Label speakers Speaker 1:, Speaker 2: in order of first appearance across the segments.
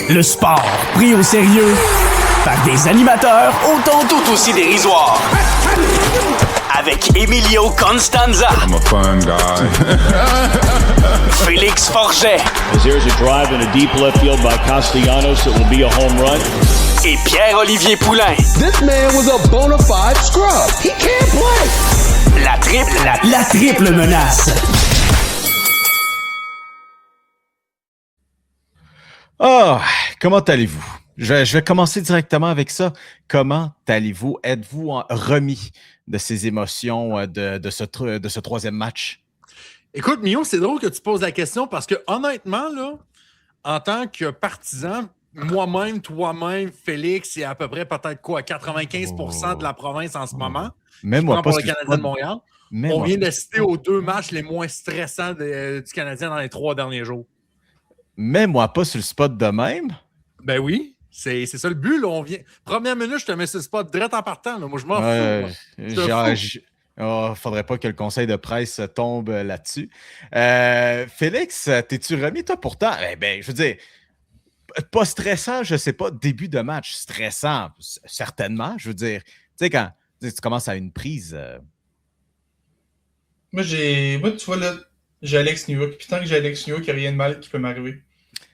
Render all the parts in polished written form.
Speaker 1: Le sport pris au sérieux par des animateurs autant tout aussi dérisoires. Avec Emilio Constanza.
Speaker 2: I'm a fun guy.
Speaker 1: Félix Forget.
Speaker 3: As there's a drive in a deep left field by Castellanos, it will be a home run.
Speaker 1: Et Pierre-Olivier Poulain.
Speaker 4: This man was a bona fide scrub. He can't play.
Speaker 1: La triple menace.
Speaker 5: Oh, comment allez-vous? Je vais commencer directement avec ça. Comment allez-vous? Êtes-vous remis de ces émotions de ce troisième match?
Speaker 6: Écoute, Mio, c'est drôle que tu poses la question parce que honnêtement, là, en tant que partisan, moi-même, toi-même, Félix, et à peu près peut-être quoi, 95% de la province en ce moment.
Speaker 5: Même moi pas
Speaker 6: pour le Canadien de Montréal. On vient de citer aux deux matchs les moins stressants du Canadien dans les 3 derniers jours.
Speaker 5: Mets-moi pas sur le spot de même.
Speaker 6: Ben oui, c'est ça le but. Là. Première minute, je te mets sur le spot direct en partant. Là. Moi, je m'en fous.
Speaker 5: Faudrait pas que le conseil de presse tombe là-dessus. Félix, t'es-tu remis, toi, pourtant? Je veux dire, pas stressant, je sais pas, début de match. Stressant, certainement. Je veux dire, tu sais, quand tu commences à une prise...
Speaker 7: Moi, tu vois, là, j'ai Alex Newhook. Puis tant que j'ai Alex Newhook, il n'y a rien de mal qui peut m'arriver.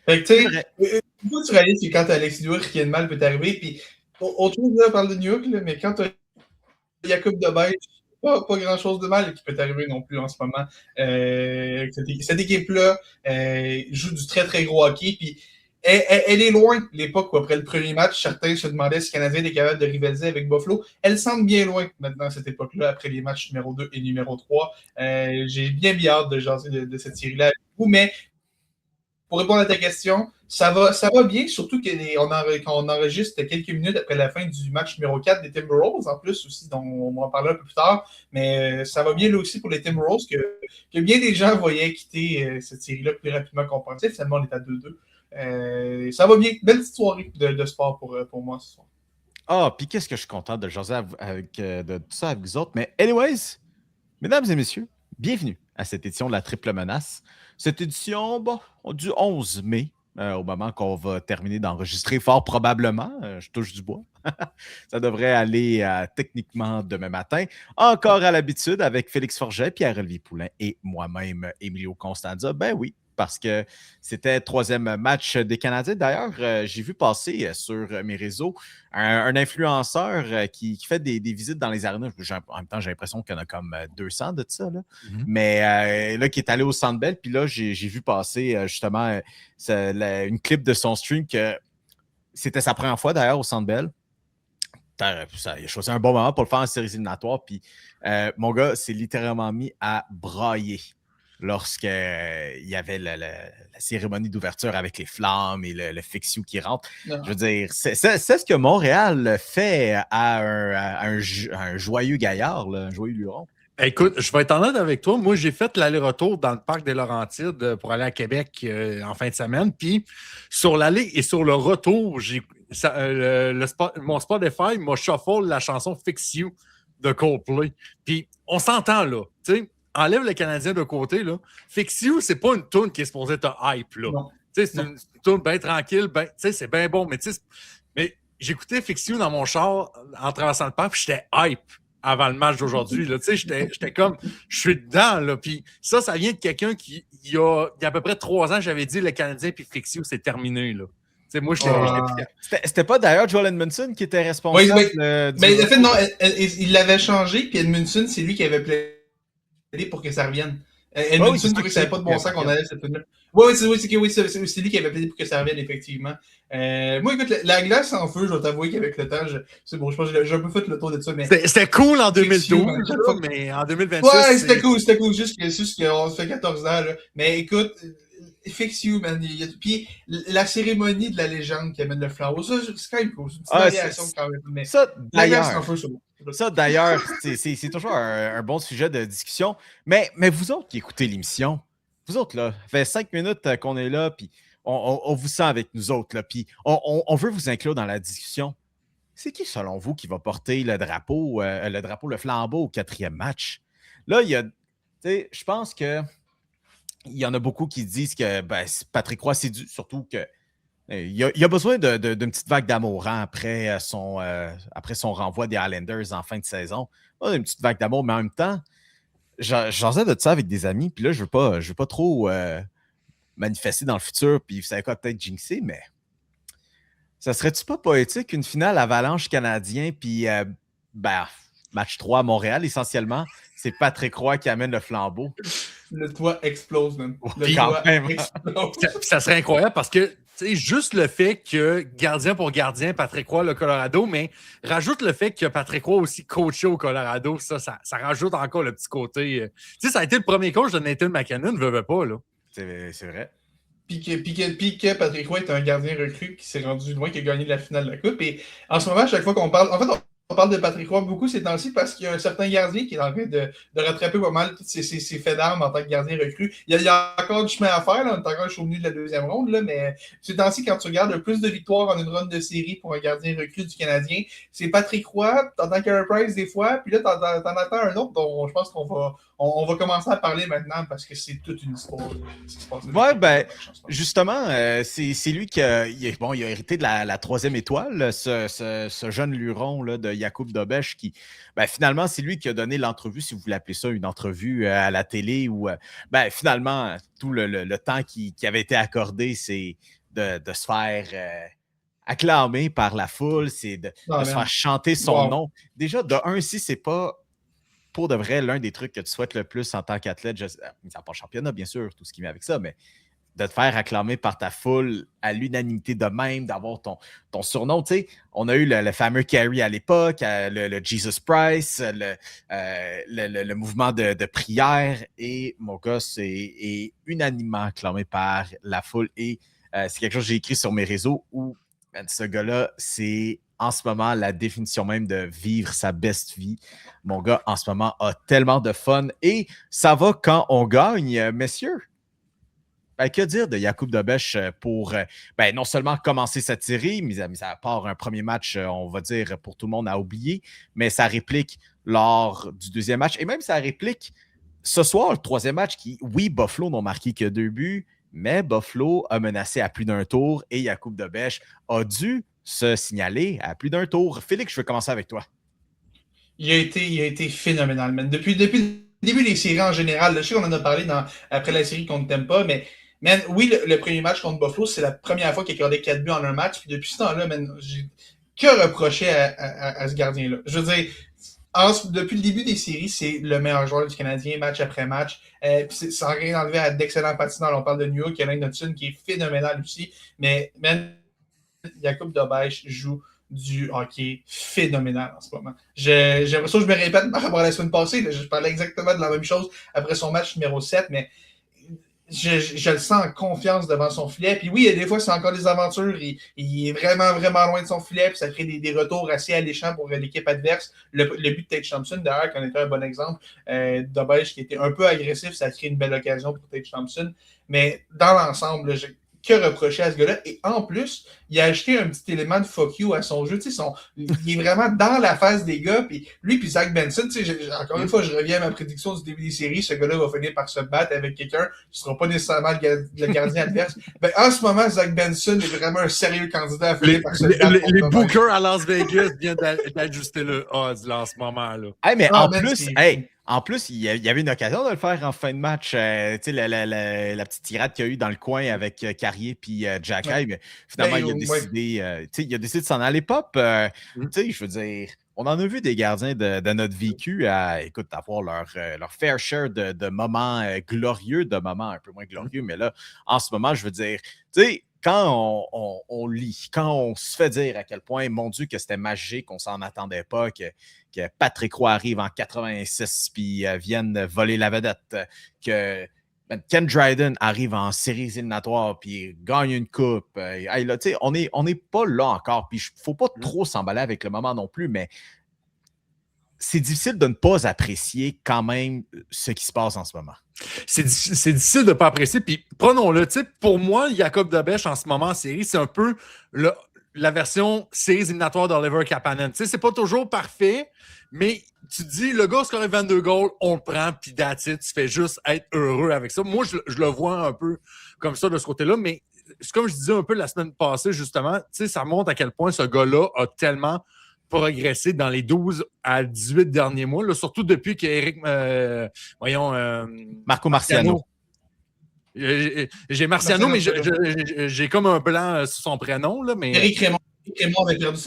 Speaker 7: Fait que, tu sais, tu réalises que quand t'as Alex Newhook, rien de mal peut t'arriver. Puis, autre chose, là, parle de Newhook, là, mais quand t'as Jacob Debaille, pas grand-chose de mal qui peut t'arriver non plus en ce moment. Cette équipe-là joue du très, très gros hockey. Puis, elle est loin de l'époque où, après le premier match, certains se demandaient si le Canadien était capable de rivaliser avec Buffalo. Elle semble bien loin maintenant, cette époque-là, après les matchs numéro 2 et numéro 3. J'ai bien hâte de jaser de cette série-là avec vous, mais pour répondre à ta question, ça va bien, surtout qu'on enregistre quelques minutes après la fin du match numéro 4 des Timberwolves, en plus aussi, dont on va en parler un peu plus tard, mais ça va bien là aussi pour les Timberwolves, que bien des gens voyaient quitter cette série-là plus rapidement qu'on pensait. Finalement, on est à 2-2. Ça va bien. Belle petite soirée de sport pour moi ce soir.
Speaker 5: Ah, puis qu'est-ce que je suis content de jaser de tout ça avec vous autres. Mais anyways, mesdames et messieurs, bienvenue à cette édition de la Triple Menace. Cette édition, du 11 mai, au moment qu'on va terminer d'enregistrer, fort probablement, je touche du bois. Ça devrait aller techniquement demain matin. Encore à l'habitude avec Félix Forget, Pierre-Olivier Poulain et moi-même, Emilio Constanza. Ben oui, parce que c'était le 3e match des Canadiens. D'ailleurs, j'ai vu passer sur mes réseaux un influenceur qui fait des visites dans les arénas. En même temps, j'ai l'impression qu'il y en a comme 200 de ça. Là. Mm-hmm. Mais là, qui est allé au Centre Bell, puis là, j'ai vu passer justement une clip de son stream que c'était sa première fois d'ailleurs au Centre Bell. Il a choisi un bon moment pour le faire en séries éliminatoires. Puis mon gars s'est littéralement mis à brailler lorsqu'il y avait la cérémonie d'ouverture avec les flammes et le Fix You qui rentre. Non. Je veux dire, c'est ce que Montréal fait à un joyeux gaillard, là, un joyeux luron.
Speaker 6: Écoute, je vais être honnête avec toi. Moi, j'ai fait l'aller-retour dans le parc des Laurentides pour aller à Québec en fin de semaine. Puis, sur l'aller et sur le retour, mon Spotify m'a shuffle la chanson Fix You de Coldplay. Puis, on s'entend là, tu sais. Enlève le Canadien de côté, là. Fix You, c'est pas une toune qui est supposée te hype, là. C'est une toune bien tranquille, c'est bien bon, mais j'écoutais Fix You dans mon char en traversant le parc, puis j'étais hype avant le match d'aujourd'hui, là. J'étais comme, je suis dedans, là. Puis ça vient de quelqu'un qui, il y a à peu près 3 ans, j'avais dit le Canadien, puis Fix You, c'est terminé, là. Moi,
Speaker 5: c'était pas d'ailleurs Joel Edmondson qui était responsable.
Speaker 7: Oui, mais en fait, non, il l'avait changé, puis Edmondson, c'est lui qui avait plaidé pour que ça revienne. Edmondson trouvait que ça n'avait pas de bon sens qu'on allait cette tune-là. Oui, c'est lui qui avait plaidé pour que ça revienne, effectivement. Moi, écoute, la glace en feu, je vais t'avouer qu'avec le temps, c'est bon, je pense que j'ai un peu fait le tour de ça. Mais
Speaker 6: c'était cool en 2012, mais en 2026.
Speaker 7: Ouais, c'était cool, juste qu'on se fait 14 ans. Là. Mais écoute, Fix You, man. Puis la cérémonie de la légende qui amène le flambeau, ça, c'est quand même cool. C'est une petite variation quand même. Mais
Speaker 5: ça,
Speaker 7: la glace en feu, c'est bon.
Speaker 5: Ça, d'ailleurs, c'est toujours un bon sujet de discussion. Mais vous autres qui écoutez l'émission, vous autres, là, ça fait 5 minutes qu'on est là, puis on vous sent avec nous autres, là, puis on veut vous inclure dans la discussion. C'est qui, selon vous, qui va porter le flambeau au 4e match? Là, je pense que il y en a beaucoup qui disent que Patrick Roy, c'est dû, surtout que Il a besoin d'une petite vague d'amour hein, après son renvoi des Islanders en fin de saison. Une petite vague d'amour, mais en même temps, j'en faisais de ça avec des amis, puis là, je veux pas trop manifester dans le futur, puis vous savez quoi, peut-être jinxer, mais ça serait-tu pas poétique, une finale Avalanche canadien, puis match 3 à Montréal, essentiellement, c'est Patrick Roy qui amène le flambeau.
Speaker 7: Le toit explose, même. Le
Speaker 5: Quand
Speaker 7: toit
Speaker 5: même.
Speaker 7: explose.
Speaker 6: Ça serait incroyable parce que, tu sais, juste le fait que gardien pour gardien, Patrick Roy, le Colorado, mais rajoute le fait que Patrick Roy a aussi coaché au Colorado, ça rajoute encore le petit côté. Tu sais, ça a été le premier coach de Nathan McKinnon, veut pas, là.
Speaker 5: C'est vrai.
Speaker 7: Puis que Patrick Roy est un gardien recru qui s'est rendu loin, qui a gagné la finale de la Coupe. Et en ce moment, à chaque fois qu'on parle... En fait, on parle de Patrick Roy beaucoup ces temps-ci parce qu'il y a un certain gardien qui est en train de rattraper pas mal tous ses faits d'armes en tant que gardien recru. Il y a encore du chemin à faire, là, on est encore au milieu de la deuxième ronde, là, mais ces temps-ci, quand tu regardes le plus de victoires en une ronde de série pour un gardien recru du Canadien, c'est Patrick Roy, t'entends Carey Price des fois, puis là, t'en attends un autre dont je pense qu'on va commencer à parler maintenant parce que c'est toute une histoire.
Speaker 5: Ouais, ben, justement, c'est lui qui a hérité de la troisième étoile, ce jeune luron là, de Jakub Dobeš qui, ben, finalement, c'est lui qui a donné l'entrevue, si vous voulez appeler ça une entrevue à la télé, où, ben, finalement, tout le temps qui avait été accordé, c'est de se faire acclamer par la foule, c'est de se faire chanter son nom. Déjà, de un, si c'est pas pour de vrai, l'un des trucs que tu souhaites le plus en tant qu'athlète, mis à part championnat, bien sûr, tout ce qui vient avec ça, mais de te faire acclamer par ta foule à l'unanimité de même, d'avoir ton surnom. Tu sais, on a eu le fameux Carey à l'époque, le Jesus Price, le mouvement de prière, et mon gars, est unanimement acclamé par la foule. Et c'est quelque chose que j'ai écrit sur mes réseaux où ce gars-là, c'est en ce moment la définition même de vivre sa best vie. Mon gars, en ce moment, a tellement de fun et ça va quand on gagne, messieurs. Ben, que dire de Jakub Dobeš pour non seulement commencer cette série, mis à part un premier match, on va dire, pour tout le monde à oublier, mais sa réplique lors du deuxième match et même sa réplique ce soir, le troisième match qui, oui, Buffalo n'ont marqué que 2 buts, mais Buffalo a menacé à plus d'un tour et Jakub Dobeš a dû se signaler à plus d'un tour. Félix, je vais commencer avec toi.
Speaker 7: Il a été phénoménal, man. Depuis le début des séries en général, là, je sais qu'on en a parlé après la série contre Tampa, mais man, oui, le premier match contre Buffalo, c'est la première fois qu'il a accordé 4 buts en un match. Puis depuis ce temps-là, man, j'ai que reproché à ce gardien-là. Je veux dire, depuis le début des séries, c'est le meilleur joueur du Canadien, match après match. Puis sans rien enlever à d'excellents patineurs. On parle de New York, Alain Knudsen, qui est phénoménal aussi. Mais man, Jakub Dobeš joue du hockey phénoménal en ce moment. J'ai l'impression que je me répète par rapport à la semaine passée. Là, je parlais exactement de la même chose après son match numéro 7, mais je le sens en confiance devant son filet. Puis oui, des fois, c'est encore des aventures. Il est vraiment, vraiment loin de son filet. Puis ça crée des retours assez alléchants pour l'équipe adverse. Le but de Tage Thompson, d'ailleurs, qui en était un bon exemple, Dobeš qui était un peu agressif, ça crée une belle occasion pour Tage Thompson. Mais dans l'ensemble, que reprocher à ce gars-là. Et en plus, il a ajouté un petit élément de fuck you à son jeu. Il est vraiment dans la phase des gars. Puis lui, puis Zach Benson, encore une fois, je reviens à ma prédiction du début des séries. Ce gars-là va finir par se battre avec quelqu'un qui ne sera pas nécessairement le gardien adverse. Ben, en ce moment, Zach Benson est vraiment un sérieux candidat à finir par se battre.
Speaker 6: Les bookers à Las Vegas viennent d'ajuster le odds là, en ce moment-là.
Speaker 5: Hey, mais en plus, il y avait une occasion de le faire en fin de match. Tu sais, la petite tirade qu'il y a eu dans le coin avec Carrier puis Jack Hay, mais finalement, il a décidé de s'en aller pop. Tu sais, je veux dire, on en a vu des gardiens de notre vécu à avoir leur fair share de moments glorieux, de moments un peu moins glorieux. Mais là, en ce moment, je veux dire, tu sais, quand on lit, quand on se fait dire à quel point, mon Dieu, que c'était magique, qu'on s'en attendait pas, que Patrick Roy arrive en 86 puis vienne voler la vedette, que Ken Dryden arrive en séries éliminatoires puis gagne une coupe. Là, on n'est pas là encore. Puis il ne faut pas trop s'emballer avec le moment non plus, mais c'est difficile de ne pas apprécier quand même ce qui se passe en ce moment.
Speaker 6: C'est difficile de ne pas apprécier. Puis prenons-le, pour moi, Jakub Dobeš en ce moment en série, c'est un peu la version séries éliminatoires d'Oliver Kapanen. C'est pas toujours parfait, mais tu te dis, le gars score 22 goals, on le prend, puis that's it, tu fais juste être heureux avec ça. Moi, je le vois un peu comme ça de ce côté-là, mais c'est comme je disais un peu la semaine passée, justement, ça montre à quel point ce gars-là a tellement progressé dans les 12 à 18 derniers mois, là, surtout depuis qu'Éric,
Speaker 5: Marco Marciano.
Speaker 6: J'ai Marciano, mais j'ai comme un blanc sur son prénom. Là, mais...
Speaker 7: Éric Raymond avait perdu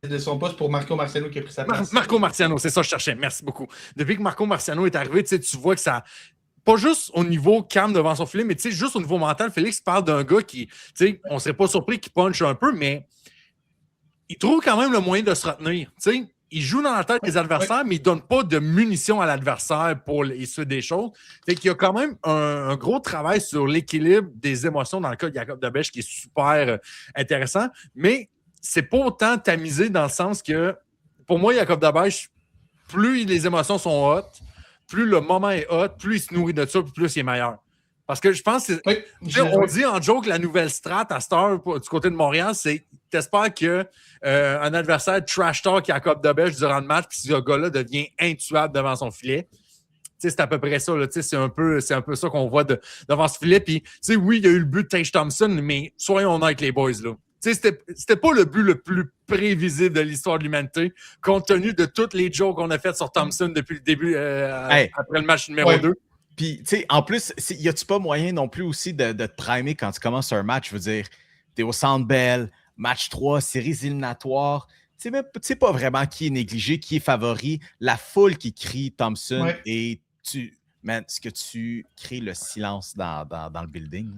Speaker 7: de son poste pour Marco Marciano qui a pris sa place.
Speaker 6: Marco Marciano, c'est ça que je cherchais. Merci beaucoup. Depuis que Marco Marciano est arrivé, tu vois que ça... Pas juste au niveau calme devant son filet, mais juste au niveau mental. Félix parle d'un gars qui, on ne serait pas surpris qu'il punch un peu, mais il trouve quand même le moyen de se retenir. Il joue dans la tête des adversaires, mais il ne donne pas de munitions à l'adversaire pour essuyer des choses. Fait qu'il y a quand même un gros travail sur l'équilibre des émotions dans le cas de Jacob Debèche qui est super intéressant, mais c'est pas autant tamisé dans le sens que, pour moi, Jacob Debèche, plus les émotions sont hautes, plus le moment est hot, plus il se nourrit de ça, plus il est meilleur. Parce que je pense que on dit en joke la nouvelle strat à cette heure du côté de Montréal, c'est t'espères qu'un adversaire trash talk Jacob Debèche durant le match, puis ce gars-là devient intuable devant son filet. C'est à peu près ça. Là, c'est un peu ça qu'on voit devant ce filet. Puis, oui, il y a eu le but de Tage Thompson, mais soyons honnêtes avec les boys. Là. C'était pas le but le plus prévisible de l'histoire de l'humanité, compte tenu de toutes les jokes qu'on a faites sur Thompson depuis le début, après le match numéro 2.
Speaker 5: Puis, tu sais, en plus, y a-tu pas moyen non plus aussi de te primer quand tu commences un match? Je veux dire, t'es au Centre Bell, match 3, séries éliminatoires. Tu sais pas vraiment qui est négligé, qui est favori. La foule qui crie Thompson et est-ce que tu crées le silence dans le building?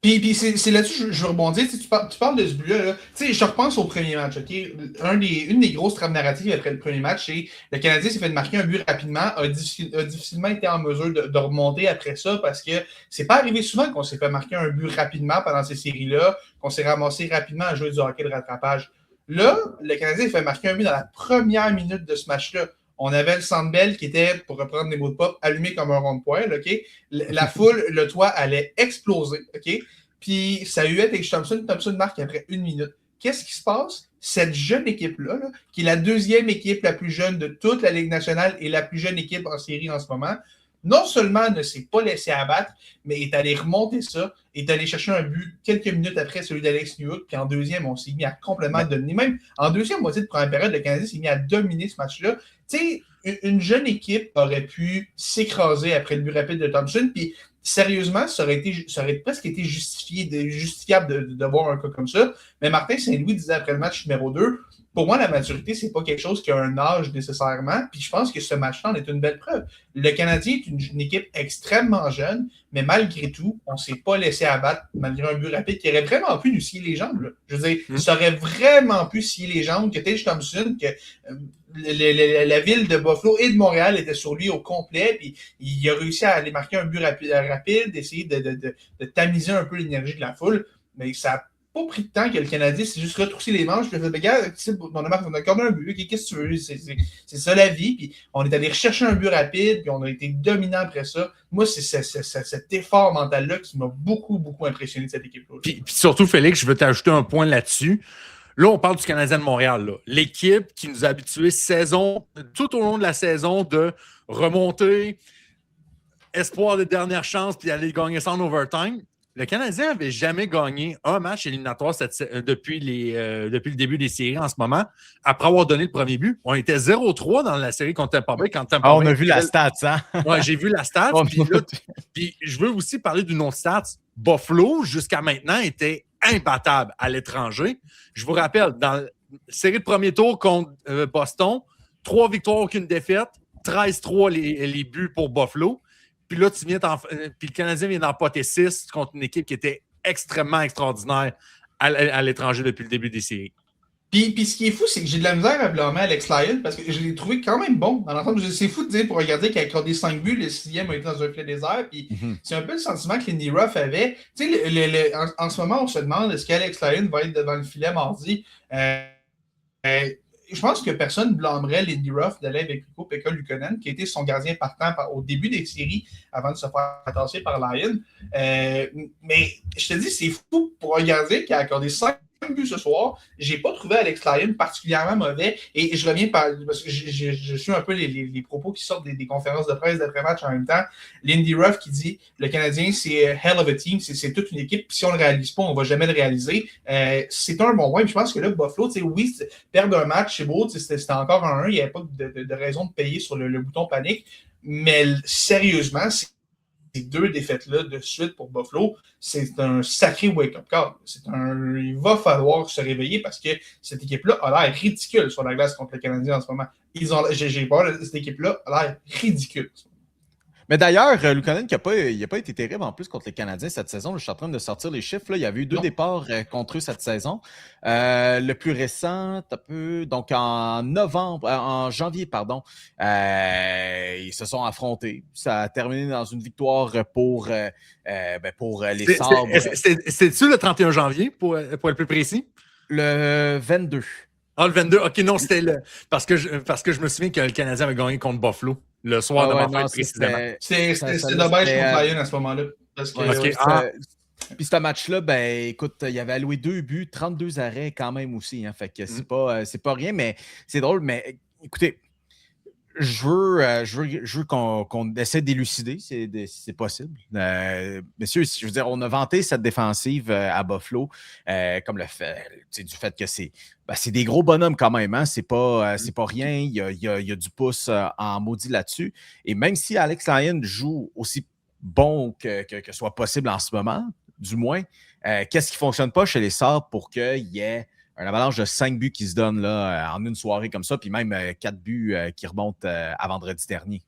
Speaker 7: Puis c'est là-dessus je veux rebondir. Tu parles de ce but-là. Je repense au premier match. Okay? Une des grosses trames narratives après le premier match, c'est le Canadien s'est fait marquer un but rapidement, a difficilement été en mesure de remonter après ça parce que c'est pas arrivé souvent qu'on s'est fait marquer un but rapidement pendant ces séries-là, qu'on s'est ramassé rapidement à jouer du hockey de rattrapage. Là, le Canadien s'est fait marquer un but dans la première minute de ce match-là. On avait le Centre Bell qui était, pour reprendre des mots de pop, allumé comme un rond de poêle, OK? La foule, le toit allait exploser, OK? Puis ça a eu avec Thompson marque après 1 minute. Qu'est-ce qui se passe? Cette jeune équipe-là, qui est la deuxième équipe la plus jeune de toute la Ligue nationale et la plus jeune équipe en série en ce moment, non seulement ne s'est pas laissé abattre, mais est allé remonter ça, est allé chercher un but quelques minutes après celui d'Alex Newhook, puis en deuxième, on s'est mis à complètement dominer. Même en deuxième moitié de première période, le Canadien s'est mis à dominer ce match-là. Tu sais, une jeune équipe aurait pu s'écraser après le but rapide de Thompson, puis sérieusement, ça aurait presque été justifiable de voir un cas comme ça. Mais Martin Saint-Louis disait après le match numéro 2, pour moi, la maturité, c'est pas quelque chose qui a un âge nécessairement. Puis je pense que ce match-là en est une belle preuve. Le Canadien est une équipe extrêmement jeune, mais malgré tout, on ne s'est pas laissé abattre malgré un but rapide qui aurait vraiment pu nous scier les jambes. Là. Je veux dire, ça aurait vraiment pu scier les jambes que Tage Thompson, que la ville de Buffalo et de Montréal était sur lui au complet, puis il a réussi à aller marquer un but rapide, essayer de tamiser un peu l'énergie de la foule, mais ça n'a pas pris de temps que le Canadien s'est juste retroussé les manches, puis il a fait, regarde, on a accordé un but, qu'est-ce que tu veux, c'est ça la vie, puis on est allé rechercher un but rapide, puis on a été dominant après ça. Moi, c'est cet effort mental-là qui m'a beaucoup, beaucoup impressionné de cette équipe-là.
Speaker 6: Puis surtout, Félix, je veux t'ajouter un point là-dessus. Là, on parle du Canadien de Montréal. Là. L'équipe qui nous a habitués tout au long de la saison de remonter, espoir de dernière chance, puis aller gagner ça en overtime. Le Canadien n'avait jamais gagné un match éliminatoire depuis le début des séries en ce moment, après avoir donné le premier but. On était 0-3 dans la série contre Tampa Bay.
Speaker 5: On a vu la stat, hein?
Speaker 6: Oui, j'ai vu la stat. Puis je veux aussi parler d'une autre stat. Buffalo, jusqu'à maintenant, était imbattable à l'étranger. Je vous rappelle, dans la série de premier tour contre Boston, 3 victoires, aucune défaite, 13-3 les buts pour Buffalo. Puis là, puis le Canadien vient d'emporter 6 contre une équipe qui était extrêmement extraordinaire à l'étranger depuis le début des séries.
Speaker 7: Puis ce qui est fou, c'est que j'ai de la misère à blâmer Alex Lyon parce que je l'ai trouvé quand même bon dans l'ensemble. C'est fou de dire pour regarder qu'il a accordé 5 buts, le 6e a été dans un filet désert. Puis c'est un peu le sentiment que Lindy Ruff avait. Tu sais, en ce moment, on se demande est-ce qu'Alex Lyon va être devant le filet mardi. Je pense que personne ne blâmerait Lindy Ruff d'aller avec Ukko-Pekka Luukkonen, qui était son gardien partant au début des séries avant de se faire tasser par Lyon. Mais je te dis, c'est fou pour un gardien qui a accordé 5 5 buts ce soir. J'ai pas trouvé Alex Lyon particulièrement mauvais. Et je reviens parce que je suis un peu les propos qui sortent des conférences de presse d'après-match en même temps. Lindy Ruff qui dit le Canadien, c'est hell of a team, c'est toute une équipe. Puis si on le réalise pas, on va jamais le réaliser. C'est un bon point. Je pense que là, Buffalo, oui, perdre un match, c'est beau. C'était encore un 1. Il n'y avait pas de raison de payer sur le bouton panique. Mais sérieusement, ces 2 défaites-là de suite pour Buffalo, c'est un sacré wake-up call. Il va falloir se réveiller parce que cette équipe-là a l'air ridicule sur la glace contre le Canadien en ce moment. J'ai peur, cette équipe-là a l'air ridicule.
Speaker 5: Mais d'ailleurs, Luukkonen, il n'a pas été terrible en plus contre les Canadiens cette saison. Je suis en train de sortir les chiffres. Là. Il y avait eu 2 départs contre eux cette saison. Le plus récent, donc en janvier, pardon, ils se sont affrontés. Ça a terminé dans une victoire pour les Sabres.
Speaker 6: C'est-tu le 31 janvier, pour être plus précis?
Speaker 5: Le 22.
Speaker 6: Ah, le 22. OK, non, c'était parce que je me souviens que le Canadien avait gagné contre Buffalo le soir de ma fête, précisément.
Speaker 7: C'est dommage contre Lyon à ce moment-là. Parce que,
Speaker 5: Puis ce match-là, écoute, il avait alloué 2 buts, 32 arrêts quand même aussi. Hein, fait que c'est pas rien, mais c'est drôle. Mais écoutez, je veux qu'on essaie d'élucider si c'est possible. Messieurs, je veux dire, on a vanté cette défensive à Buffalo comme le fait du fait que c'est des gros bonhommes quand même. Hein? C'est pas rien. Il y a du pouce en maudit là-dessus. Et même si Alex Lyon joue aussi bon que soit possible en ce moment, du moins, qu'est-ce qui ne fonctionne pas chez les Sabres pour qu'il y ait un avalanche de 5 buts qui se donne là, en une soirée comme ça, puis même 4 buts qui remontent à vendredi dernier.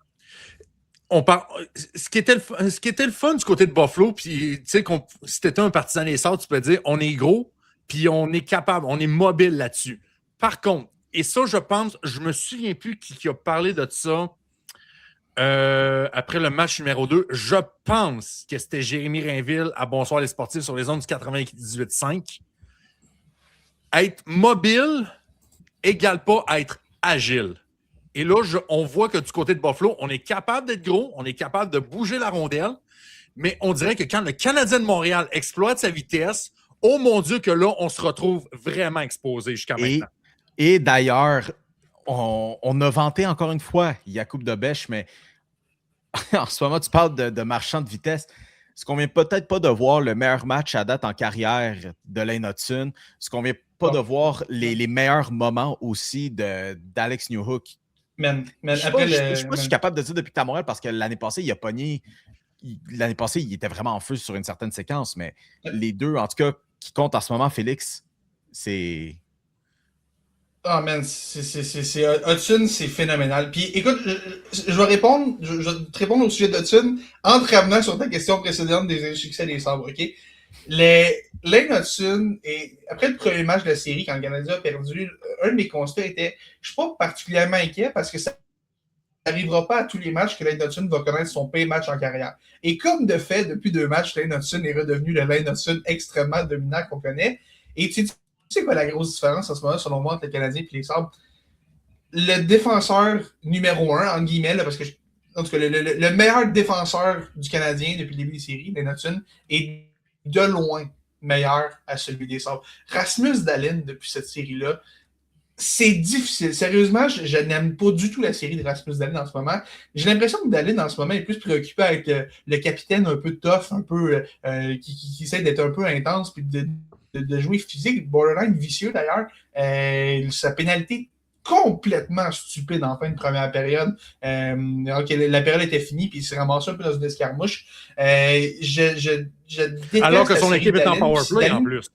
Speaker 6: Ce qui était le fun du côté de Buffalo, puis tu sais, si tu étais un partisan des Sabres, tu peux dire on est gros, puis on est capable, on est mobile là-dessus. Par contre, et ça, je pense, je me souviens plus qui a parlé de ça après le match numéro 2. Je pense que c'était Jérémy Rainville à Bonsoir les sportifs sur les ondes du 98.5. Être mobile égale pas être agile. Et là, on voit que du côté de Buffalo, on est capable d'être gros, on est capable de bouger la rondelle, mais on dirait que quand le Canadien de Montréal exploite sa vitesse, oh mon Dieu que là, on se retrouve vraiment exposé jusqu'à maintenant.
Speaker 5: Et d'ailleurs, on a vanté encore une fois Jakub Dobeš, mais en ce moment, tu parles de marchand de vitesse. Ce qu'on vient peut-être pas de voir le meilleur match à date en carrière de Lane Hutson, ce qu'on vient pas de voir les meilleurs moments aussi d'Alex Newhook. Je ne sais pas si je suis capable de dire depuis que tu es à Montréal parce que l'année passée, il a pogné. L'année passée, il était vraiment en feu sur une certaine séquence, mais les 2, en tout cas, qui comptent en ce moment, Félix, c'est.
Speaker 7: Ah, man, Hudson, c'est phénoménal. Puis, écoute, je vais te répondre au sujet d'Hudson en te ramenant sur ta question précédente des succès des Sabres, OK? Lane Hudson, après le premier match de la série, quand le Canadien a perdu, un de mes constats était je ne suis pas particulièrement inquiet parce que ça n'arrivera pas à tous les matchs que Lane Hudson va connaître son pire match en carrière. Et comme de fait, depuis 2 matchs, Lane Hudson est redevenu le Lane Hudson extrêmement dominant qu'on connaît. Et tu sais quoi la grosse différence en ce moment, selon moi, entre le Canadien et les Sabres? Le défenseur numéro 1, en guillemets, là, parce que en tout cas, le meilleur défenseur du Canadien depuis le début des séries, Lane Hudson, est de loin meilleur à celui des Sabres. Rasmus Dahlin, depuis cette série-là, c'est difficile. Sérieusement, je n'aime pas du tout la série de Rasmus Dahlin en ce moment. J'ai l'impression que Dahlin, en ce moment, est plus préoccupé avec le capitaine un peu tough, un peu qui essaie d'être un peu intense, puis de jouer physique, borderline vicieux d'ailleurs. Sa pénalité complètement stupide en fin de première période. La période était finie, puis il s'est ramassé un peu dans une escarmouche.
Speaker 6: Alors que son équipe est en powerplay en plus.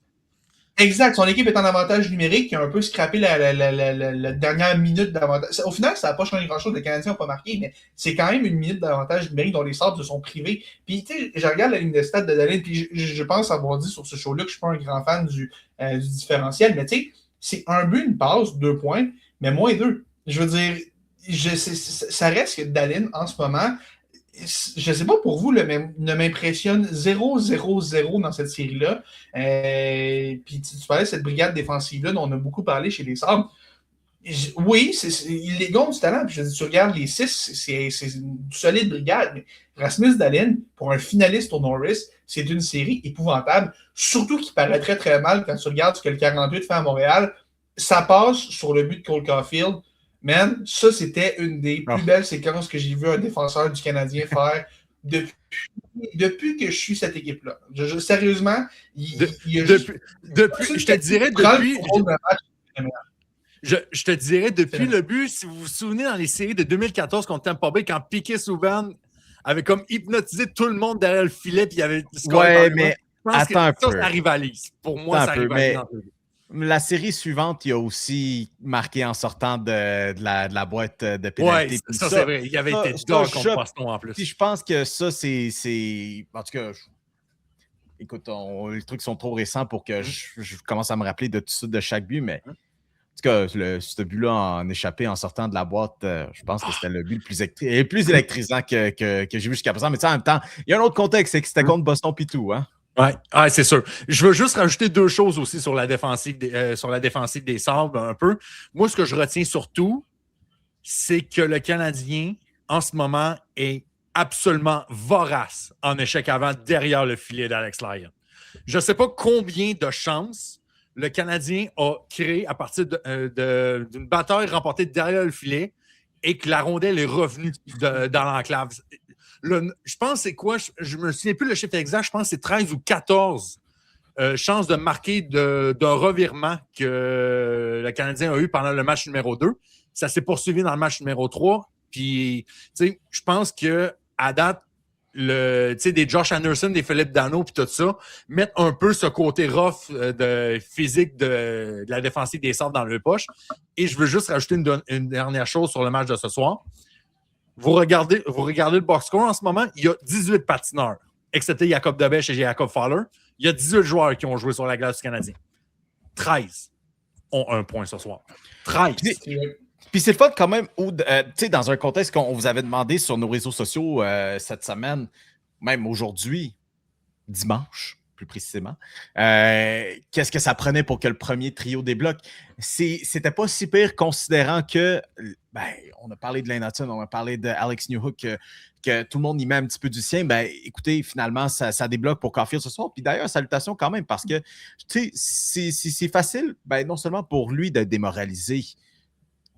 Speaker 7: Exact, son équipe est en avantage numérique, qui a un peu scrappé la dernière minute d'avantage. Au final, ça n'a pas changé grand-chose, les Canadiens n'ont pas marqué, mais c'est quand même une minute d'avantage numérique dont les Sabres se sont privés. Puis, tu sais, je regarde la ligne de stats de Dahlin, puis je pense avoir dit sur ce show-là que je ne suis pas un grand fan du différentiel, mais tu sais, c'est un but, une passe, 2 points, mais moins 2. Je veux dire, ça reste que Dahlin, en ce moment, je ne sais pas pour vous, ne m'impressionne 0-0-0 dans cette série-là. Puis tu parlais de cette brigade défensive-là dont on a beaucoup parlé chez les Sabres. Oui, les gars ont du talent. Puis je dis, tu regardes les 6, c'est une solide brigade. Mais Rasmus Dahlin, pour un finaliste au Norris, c'est une série épouvantable. Surtout qu'il paraît très très mal quand tu regardes ce que le 48 fait à Montréal. Ça passe sur le but de Cole Caulfield. Man, ça, c'était une des plus belles séquences que j'ai vu un défenseur du Canadien faire depuis que je suis cette équipe-là. Sérieusement,
Speaker 6: je te dirais depuis... Je te dirais, depuis le but, si vous vous souvenez, dans les séries de 2014 contre Tampa Bay, quand Piquet Souban avait comme hypnotisé tout le monde derrière le filet, puis il y avait
Speaker 5: Ouais, mais attends un peu.
Speaker 6: Ça rivalise. Pour moi, ça rivalise.
Speaker 5: La série suivante, il a aussi marqué en sortant de la boîte de pénalité.
Speaker 6: Oui, ça c'est vrai. Il avait été dog contre Boston en plus.
Speaker 5: Puis je pense que ça, c'est... En tout cas, écoute, les trucs sont trop récents pour que je commence à me rappeler de tout ça, de chaque but, mais... En tout cas, ce but-là en échappé en sortant de la boîte, je pense que c'était le but le plus électrisant que j'ai vu jusqu'à présent. Mais en même temps, il y a un autre contexte, c'est que c'était contre Boston et tout. Hein?
Speaker 6: Oui, c'est sûr. Je veux juste rajouter 2 choses aussi sur la défensive des Sabres un peu. Moi, ce que je retiens surtout, c'est que le Canadien, en ce moment, est absolument vorace en échec avant derrière le filet d'Alex Lyon. Je ne sais pas combien de chances le Canadien a créé à partir d'une bataille remportée derrière le filet et que la rondelle est revenue dans l'enclave. Je pense c'est quoi? Je me souviens plus le chiffre exact. Je pense que c'est 13 ou 14 chances de marquer d'un revirement que le Canadien a eu pendant le match numéro 2. Ça s'est poursuivi dans le match numéro 3. Puis, je pense qu'à date, des Josh Anderson, des Philippe Danault puis tout ça, mettre un peu ce côté rough physique de la défensive des Sabres dans le poche. Et je veux juste rajouter une dernière chose sur le match de ce soir. Vous regardez le box score en ce moment, il y a 18 patineurs, excepté Jacob Debesch et Jacob Fowler. Il y a 18 joueurs qui ont joué sur la glace du Canadien. 13 ont 1 point ce soir. 13!
Speaker 5: Puis c'est le fun quand même, dans un contexte qu'on vous avait demandé sur nos réseaux sociaux cette semaine, même aujourd'hui, dimanche, plus précisément, qu'est-ce que ça prenait pour que le premier trio débloque? C'était pas si pire considérant que, on a parlé de Lane Hutton, on a parlé de Alex Newhook, que tout le monde y met un petit peu du sien. Écoutez, finalement, ça débloque pour Caulfield ce soir. Puis d'ailleurs, salutations quand même, parce que, c'est facile, non seulement pour lui de démoraliser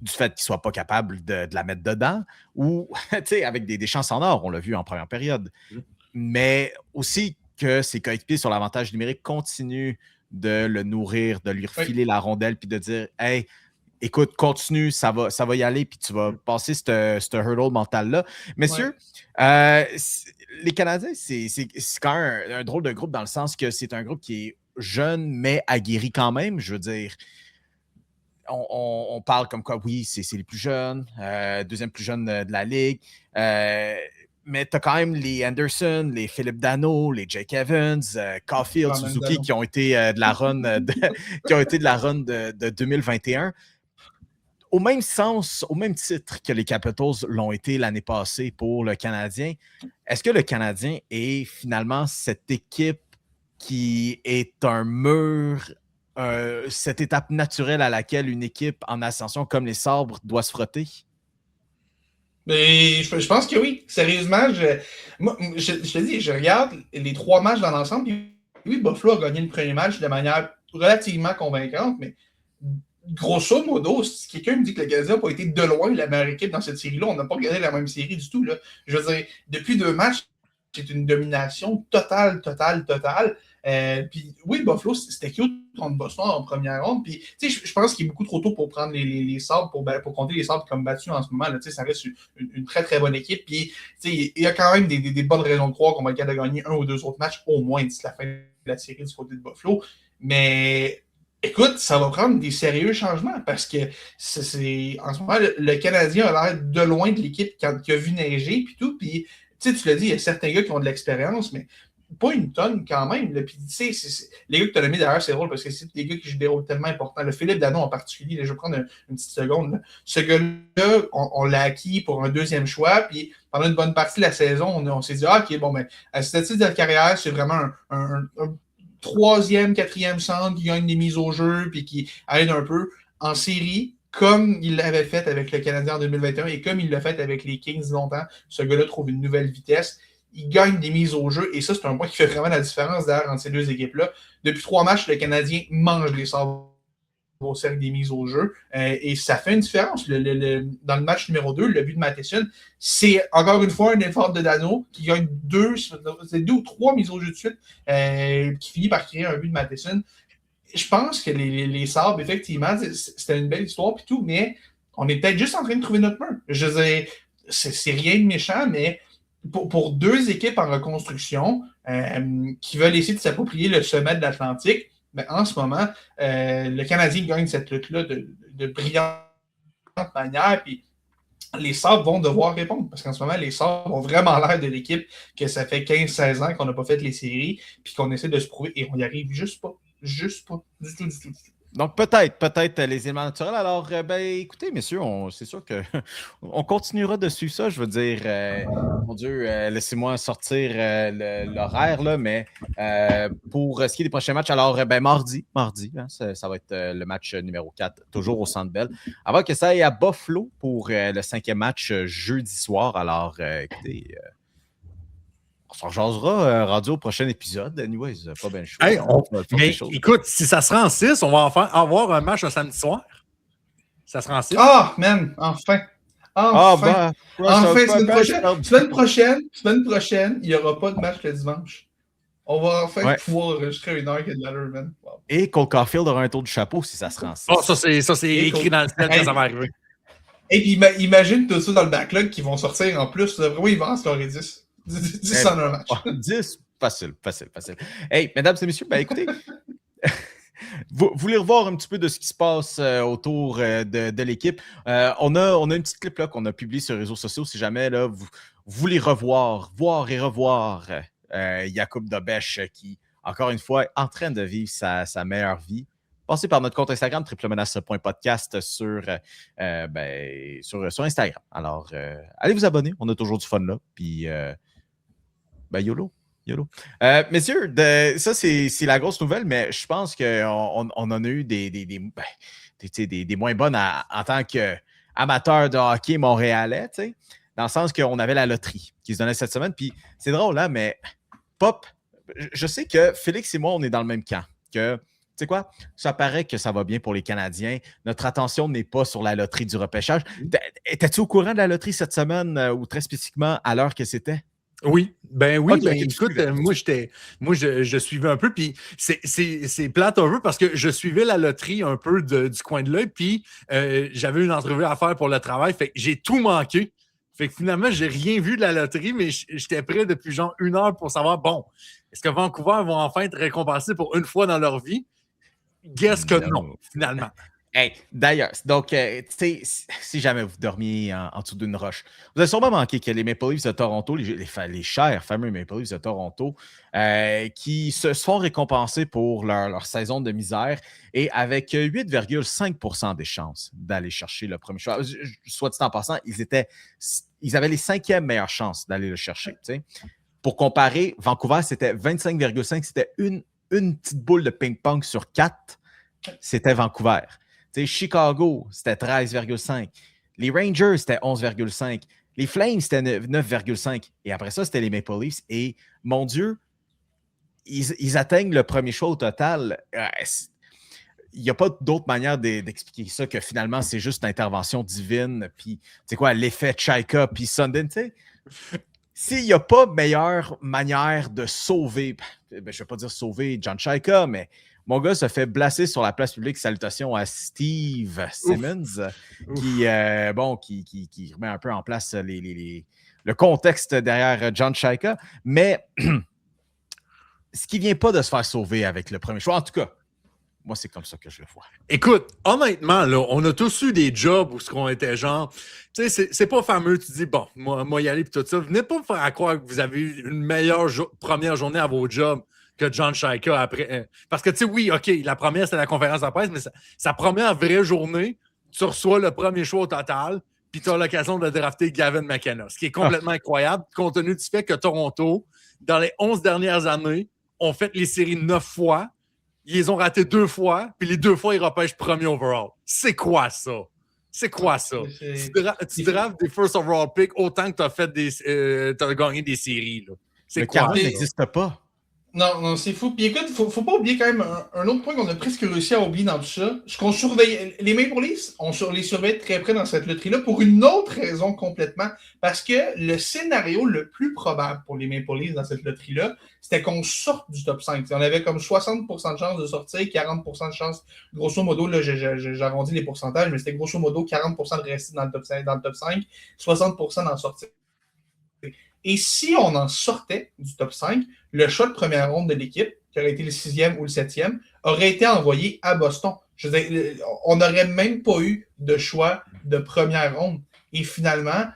Speaker 5: du fait qu'il ne soit pas capable de la mettre dedans, ou avec des chances en or, on l'a vu en première période, mais aussi que ses coéquipiers sur l'avantage numérique continuent de le nourrir, de lui refiler la rondelle, puis de dire « Hey, écoute, continue, ça va y aller, puis tu vas passer ce hurdle mental-là. » Messieurs, les Canadiens, c'est quand même un drôle de groupe dans le sens que c'est un groupe qui est jeune, mais aguerri quand même, je veux dire. On parle comme quoi, oui, c'est les plus jeunes, deuxième plus jeune de la Ligue. Mais tu as quand même les Anderson, les Philippe Danault, les Jake Evans, Caulfield, Suzuki qui ont été de la run de 2021. Au même sens, au même titre que les Capitals l'ont été l'année passée pour le Canadien, est-ce que le Canadien est finalement cette équipe qui est un mur, cette étape naturelle à laquelle une équipe en ascension comme les Sabres doit se frotter?
Speaker 7: Mais je pense que oui. Sérieusement, je te dis, je regarde les 3 matchs dans l'ensemble. Puis oui, Buffalo a gagné le premier match de manière relativement convaincante, mais grosso modo, si quelqu'un me dit que le Canadien n'a pas été de loin la meilleure équipe dans cette série-là, on n'a pas regardé la même série du tout. Là. Je veux dire, depuis 2 matchs, c'est une domination totale. Puis oui, Buffalo, c'était cute contre Boston en première ronde. Puis je pense qu'il est beaucoup trop tôt pour prendre les Sabres, pour compter les Sabres comme battus en ce moment. Là, ça reste une très très bonne équipe. Puis il y a quand même des bonnes raisons de croire qu'on va être capable de gagner 1 ou 2 autres matchs au moins d'ici la fin de la série du côté de Buffalo. Mais écoute, ça va prendre des sérieux changements parce que en ce moment, le Canadien a l'air de loin de l'équipe qui a vu neiger puis tout. Puis tu l'as dit, il y a certains gars qui ont de l'expérience, mais pas une tonne quand même. Là. Puis, les gars que tu as nommés d'ailleurs, c'est drôle parce que c'est des gars qui jouent des rôles tellement importants. Le Philippe Danault en particulier, là, je vais prendre une petite seconde. Là. Ce gars-là, on l'a acquis pour un 2e choix. Puis pendant une bonne partie de la saison, on s'est dit, OK, bon, à ce stade de la carrière, c'est vraiment un 3e, 4e centre qui gagne des mises au jeu puis qui aide un peu. En série, comme il l'avait fait avec le Canadien en 2021 et comme il l'a fait avec les Kings longtemps. Ce gars-là trouve une nouvelle vitesse. Il gagne des mises au jeu et ça, c'est un point qui fait vraiment la différence derrière entre ces deux équipes-là. Depuis 3 matchs, le Canadien mange les Sabres au cercle des mises au jeu et ça fait une différence. Dans le match numéro 2, le but de Matheson, c'est encore une fois un effort de Dano qui gagne 2 ou 3 mises au jeu de suite qui finit par créer un but de Matheson. Je pense que les Sabres, effectivement, c'était une belle histoire et tout, mais on est peut-être juste en train de trouver notre main. Je veux dire, c'est rien de méchant, mais pour deux équipes en reconstruction qui veulent essayer de s'approprier le sommet de l'Atlantique, ben, en ce moment, le Canadien gagne cette lutte-là de brillante manière, puis les Sabres vont devoir répondre, parce qu'en ce moment, les Sabres ont vraiment l'air de l'équipe que ça fait 15-16 ans qu'on n'a pas fait les séries, puis qu'on essaie de se prouver, et on n'y arrive juste pas. Juste pas. Du tout.
Speaker 5: Donc, peut-être les éléments naturels. Alors, écoutez, messieurs, c'est sûr qu'on continuera de suivre ça. Je veux dire, mon Dieu, laissez-moi sortir l'horaire, là, mais pour ce qui est des prochains matchs, alors, mardi, hein, ça va être le match numéro 4, toujours au Centre Bell. Avant que ça aille à Buffalo pour le 5e match jeudi soir. Alors, écoutez... on s'en jasera rendu au prochain épisode. Anyways, pas bien chaud.
Speaker 6: Hey, mais écoute, si ça se rend en 6, on va avoir un match un samedi soir. Ça se rend en 6.
Speaker 7: Ah, man, enfin, semaine prochaine, il n'y aura pas de match le dimanche. On va enfin pouvoir enregistrer une heure qui est de l'allure, man. Wow.
Speaker 5: Et Cole Caulfield aura un tour du chapeau si ça se rend en 6.
Speaker 6: Oh, ça, c'est écrit dans le ciel que ça va arriver.
Speaker 7: Et puis, imagine tout ça dans le backlog qui vont sortir en plus. Vraiment, ils vont en scorer 10. 10 en un match.
Speaker 5: 10, facile. Hey, mesdames et messieurs, écoutez, vous voulez revoir un petit peu de ce qui se passe autour de l'équipe. On a une petite clip là, qu'on a publiée sur les réseaux sociaux. Si jamais là, vous voulez voir et revoir Jakub Dobeš qui, encore une fois, est en train de vivre sa meilleure vie. Passez par notre compte Instagram, triplemenace.podcast sur Instagram. Alors, allez vous abonner. On a toujours du fun là. Puis, YOLO. Messieurs, ça, c'est la grosse nouvelle, mais je pense qu'on en a eu des moins bonnes en tant qu'amateur de hockey montréalais, dans le sens qu'on avait la loterie qui se donnait cette semaine. Puis, c'est drôle, là, mais Pop, je sais que Félix et moi, on est dans le même camp. Que, tu sais quoi, ça paraît que ça va bien pour les Canadiens. Notre attention n'est pas sur la loterie du repêchage. Étais-tu au courant de la loterie cette semaine ou très spécifiquement à l'heure que c'était?
Speaker 6: Oui,
Speaker 5: Okay,
Speaker 6: écoute, moi, je suivais un peu, puis c'est plate un peu parce que je suivais la loterie un peu du coin de l'œil, puis j'avais une entrevue à faire pour le travail, fait que j'ai tout manqué. Fait que finalement, j'ai rien vu de la loterie, mais j'étais prêt depuis genre 1 heure pour savoir, bon, est-ce que Vancouver vont enfin être récompensés pour une fois dans leur vie? Guess que non, finalement.
Speaker 5: Hey, d'ailleurs, donc, tu sais, si jamais vous dormiez en dessous d'une roche, vous avez sûrement manqué que les Maple Leafs de Toronto, les chers fameux Maple Leafs de Toronto, qui se sont récompensés pour leur saison de misère et avec 8,5% des chances d'aller chercher le premier choix. Soit dit en passant, ils avaient les 5e meilleures chances d'aller le chercher. T'sais. Pour comparer, Vancouver, c'était 25,5, c'était une petite boule de ping-pong sur 4, c'était Vancouver. T'sais, Chicago, c'était 13,5. Les Rangers, c'était 11,5. Les Flames, c'était 9,5. Et après ça, c'était les Maple Leafs. Et mon Dieu, ils atteignent le premier choix au total. Il n'y a pas d'autre manière d'expliquer ça que finalement, c'est juste une intervention divine. Puis, tu sais quoi, l'effet Chaika, puis Sundin, tu sais. S'il n'y a pas meilleure manière de sauver, je ne vais pas dire sauver John Chaika, mais mon gars se fait blasser sur la place publique. Salutations à Steve Simmons, qui remet un peu en place le contexte derrière John Chaika. Mais ce qui ne vient pas de se faire sauver avec le premier choix, en tout cas, moi, c'est comme ça que je le vois.
Speaker 6: Écoute, honnêtement, là, on a tous eu des jobs où on était genre, tu sais, c'est pas fameux, tu dis, bon, moi y aller et tout ça. Venez pas me faire croire que vous avez eu une meilleure première journée à vos jobs que John Chaika après. Parce que, tu sais, oui, OK, la première, c'était la conférence de presse, mais sa première vraie journée, tu reçois le premier choix au total, puis tu as l'occasion de drafter Gavin McKenna, ce qui est complètement incroyable, compte tenu du fait que Toronto, dans les 11 dernières années, ont fait les séries 9 fois, ils les ont ratés 2 fois, puis les 2 fois, ils repêchent premier overall. C'est quoi ça? C'est quoi ça?
Speaker 7: C'est-
Speaker 6: Tu draftes des first overall pick autant que t'as gagné des séries. Là. C'est
Speaker 5: Le
Speaker 6: quoi?
Speaker 5: carré
Speaker 7: ça?
Speaker 5: n'existe pas.
Speaker 7: Non, c'est fou. Puis écoute, faut pas oublier quand même un autre point qu'on a presque réussi à oublier dans tout ça. Ce qu'on surveille, les Maple Leafs, les surveille très près dans cette loterie-là pour une autre raison complètement. Parce que le scénario le plus probable pour les Maple Leafs dans cette loterie-là, c'était qu'on sorte du top 5. On avait comme 60% de chance de sortir, 40% de chance, grosso modo, là, j'arrondis les pourcentages, mais c'était grosso modo 40% de rester dans le top 5, 60% d'en sortir. Et si on en sortait du top 5, le choix de première ronde de l'équipe, qui aurait été le 6e ou le 7e, aurait été envoyé à Boston. Je veux dire, on n'aurait même pas eu de choix de première ronde. Et finalement,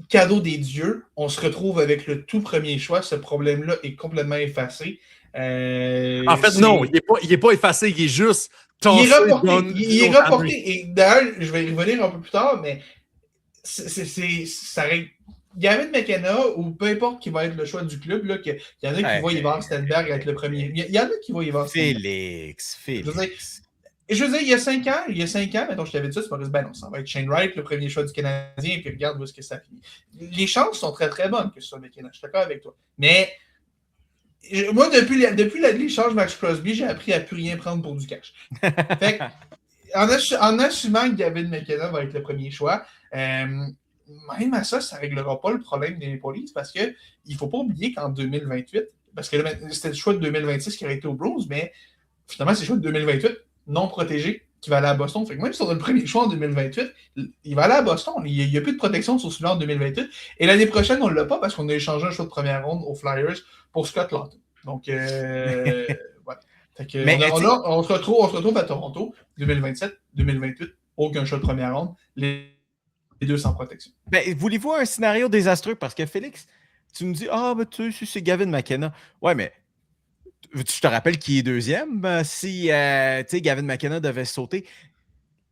Speaker 7: cadeau des dieux, on se retrouve avec le tout premier choix. Ce problème-là est complètement effacé.
Speaker 6: En fait, non, il n'est pas effacé, il est juste
Speaker 7: il est reporté.
Speaker 6: tassé
Speaker 7: Il est reporté. Et d'ailleurs, je vais y revenir un peu plus tard, mais ça règle. Gavin McKenna, ou peu importe qui va être le choix du club, là, il y en a qui voient Ivan Stenberg être le premier. Il y en a qui voient Ivan Stenberg.
Speaker 5: Félix.
Speaker 7: Je veux dire, il y a 5 ans, mettons, je t'avais dit ça, c'est pas juste, ben non, ça va être Shane Wright, le premier choix du Canadien, et puis regarde où est-ce que ça finit. Les chances sont très, très bonnes que ce soit McKenna, je suis d'accord avec toi. Mais, moi, depuis l'échange Max Crosby, j'ai appris à plus rien prendre pour du cash. Fait que, en assumant que Gavin McKenna va être le premier choix, même à ça, ça ne réglera pas le problème des Maple Leafs parce qu'il ne faut pas oublier qu'en 2028, parce que là, c'était le choix de 2026 qui aurait été aux Blues, mais finalement, c'est le choix de 2028 non protégé qui va aller à Boston. Fait que même si on a le premier choix en 2028, il va aller à Boston. Il n'y a plus de protection sur celui-là en 2028. Et l'année prochaine, on ne l'a pas parce qu'on a échangé un choix de première ronde aux Flyers pour Scott Laughton. Donc, voilà. Fait que on se retrouve à Toronto, 2027, 2028, aucun choix de première ronde. Les deux sans protection.
Speaker 5: Ben, voulez-vous un scénario désastreux? Parce que Félix, tu me dis, tu sais, c'est Gavin McKenna. Ouais, mais je te rappelle qui est deuxième. Si Gavin McKenna devait sauter,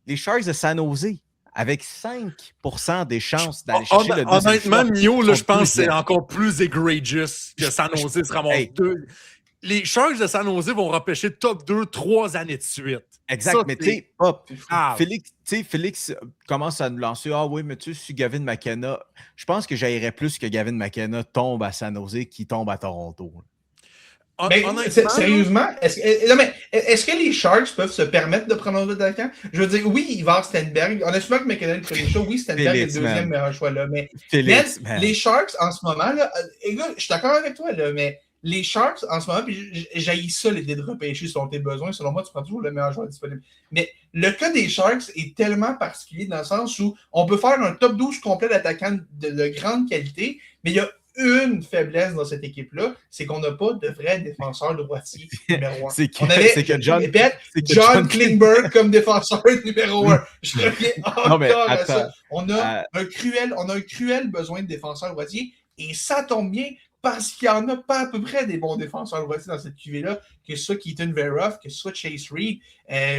Speaker 5: les Sharks de San Jose, avec 5% des chances d'aller chercher le deuxième
Speaker 6: honnêtement,
Speaker 5: choix,
Speaker 6: Mio, là, je pense que c'est
Speaker 5: deuxième.
Speaker 6: encore plus egregious que San Jose se ramasse deux. Les Sharks de San Jose vont repêcher top 2 3 années de suite.
Speaker 5: Exact,
Speaker 6: ça,
Speaker 5: mais tu sais,
Speaker 6: Félix,
Speaker 5: Félix commence à nous lancer. Ah oui, mais tu sais, si Gavin McKenna, je pense que j'aillerais plus que Gavin McKenna tombe à San Jose qu'il tombe à Toronto.
Speaker 7: Mais, sérieusement, est-ce que les Sharks peuvent se permettre de prendre un autre attaquant? Je veux dire, oui, Ivar Stenberg. On assumant que McKenna est le premier choix. Oui, Stenberg est le deuxième meilleur choix. Là, mais les Sharks, en ce moment, là, écoute, je suis d'accord avec toi, là, mais les Sharks, en ce moment, puis j'haïs ça, l'idée de repêcher selon tes besoins. Selon moi, tu prends toujours le meilleur joueur disponible. Mais le cas des Sharks est tellement particulier dans le sens où on peut faire un top 12 complet d'attaquants de grande qualité, mais il y a une faiblesse dans cette équipe-là, c'est qu'on n'a pas de vrai défenseur droitier numéro 1. On avait John Klingberg comme défenseur numéro 1. Je reviens encore à ça. On a un cruel besoin de défenseur droitier et ça tombe bien parce qu'il n'y en a pas à peu près des bons défenseurs droitiers dans cette QV-là, que ce soit Keaton Veroff, que ce soit Chase Reed,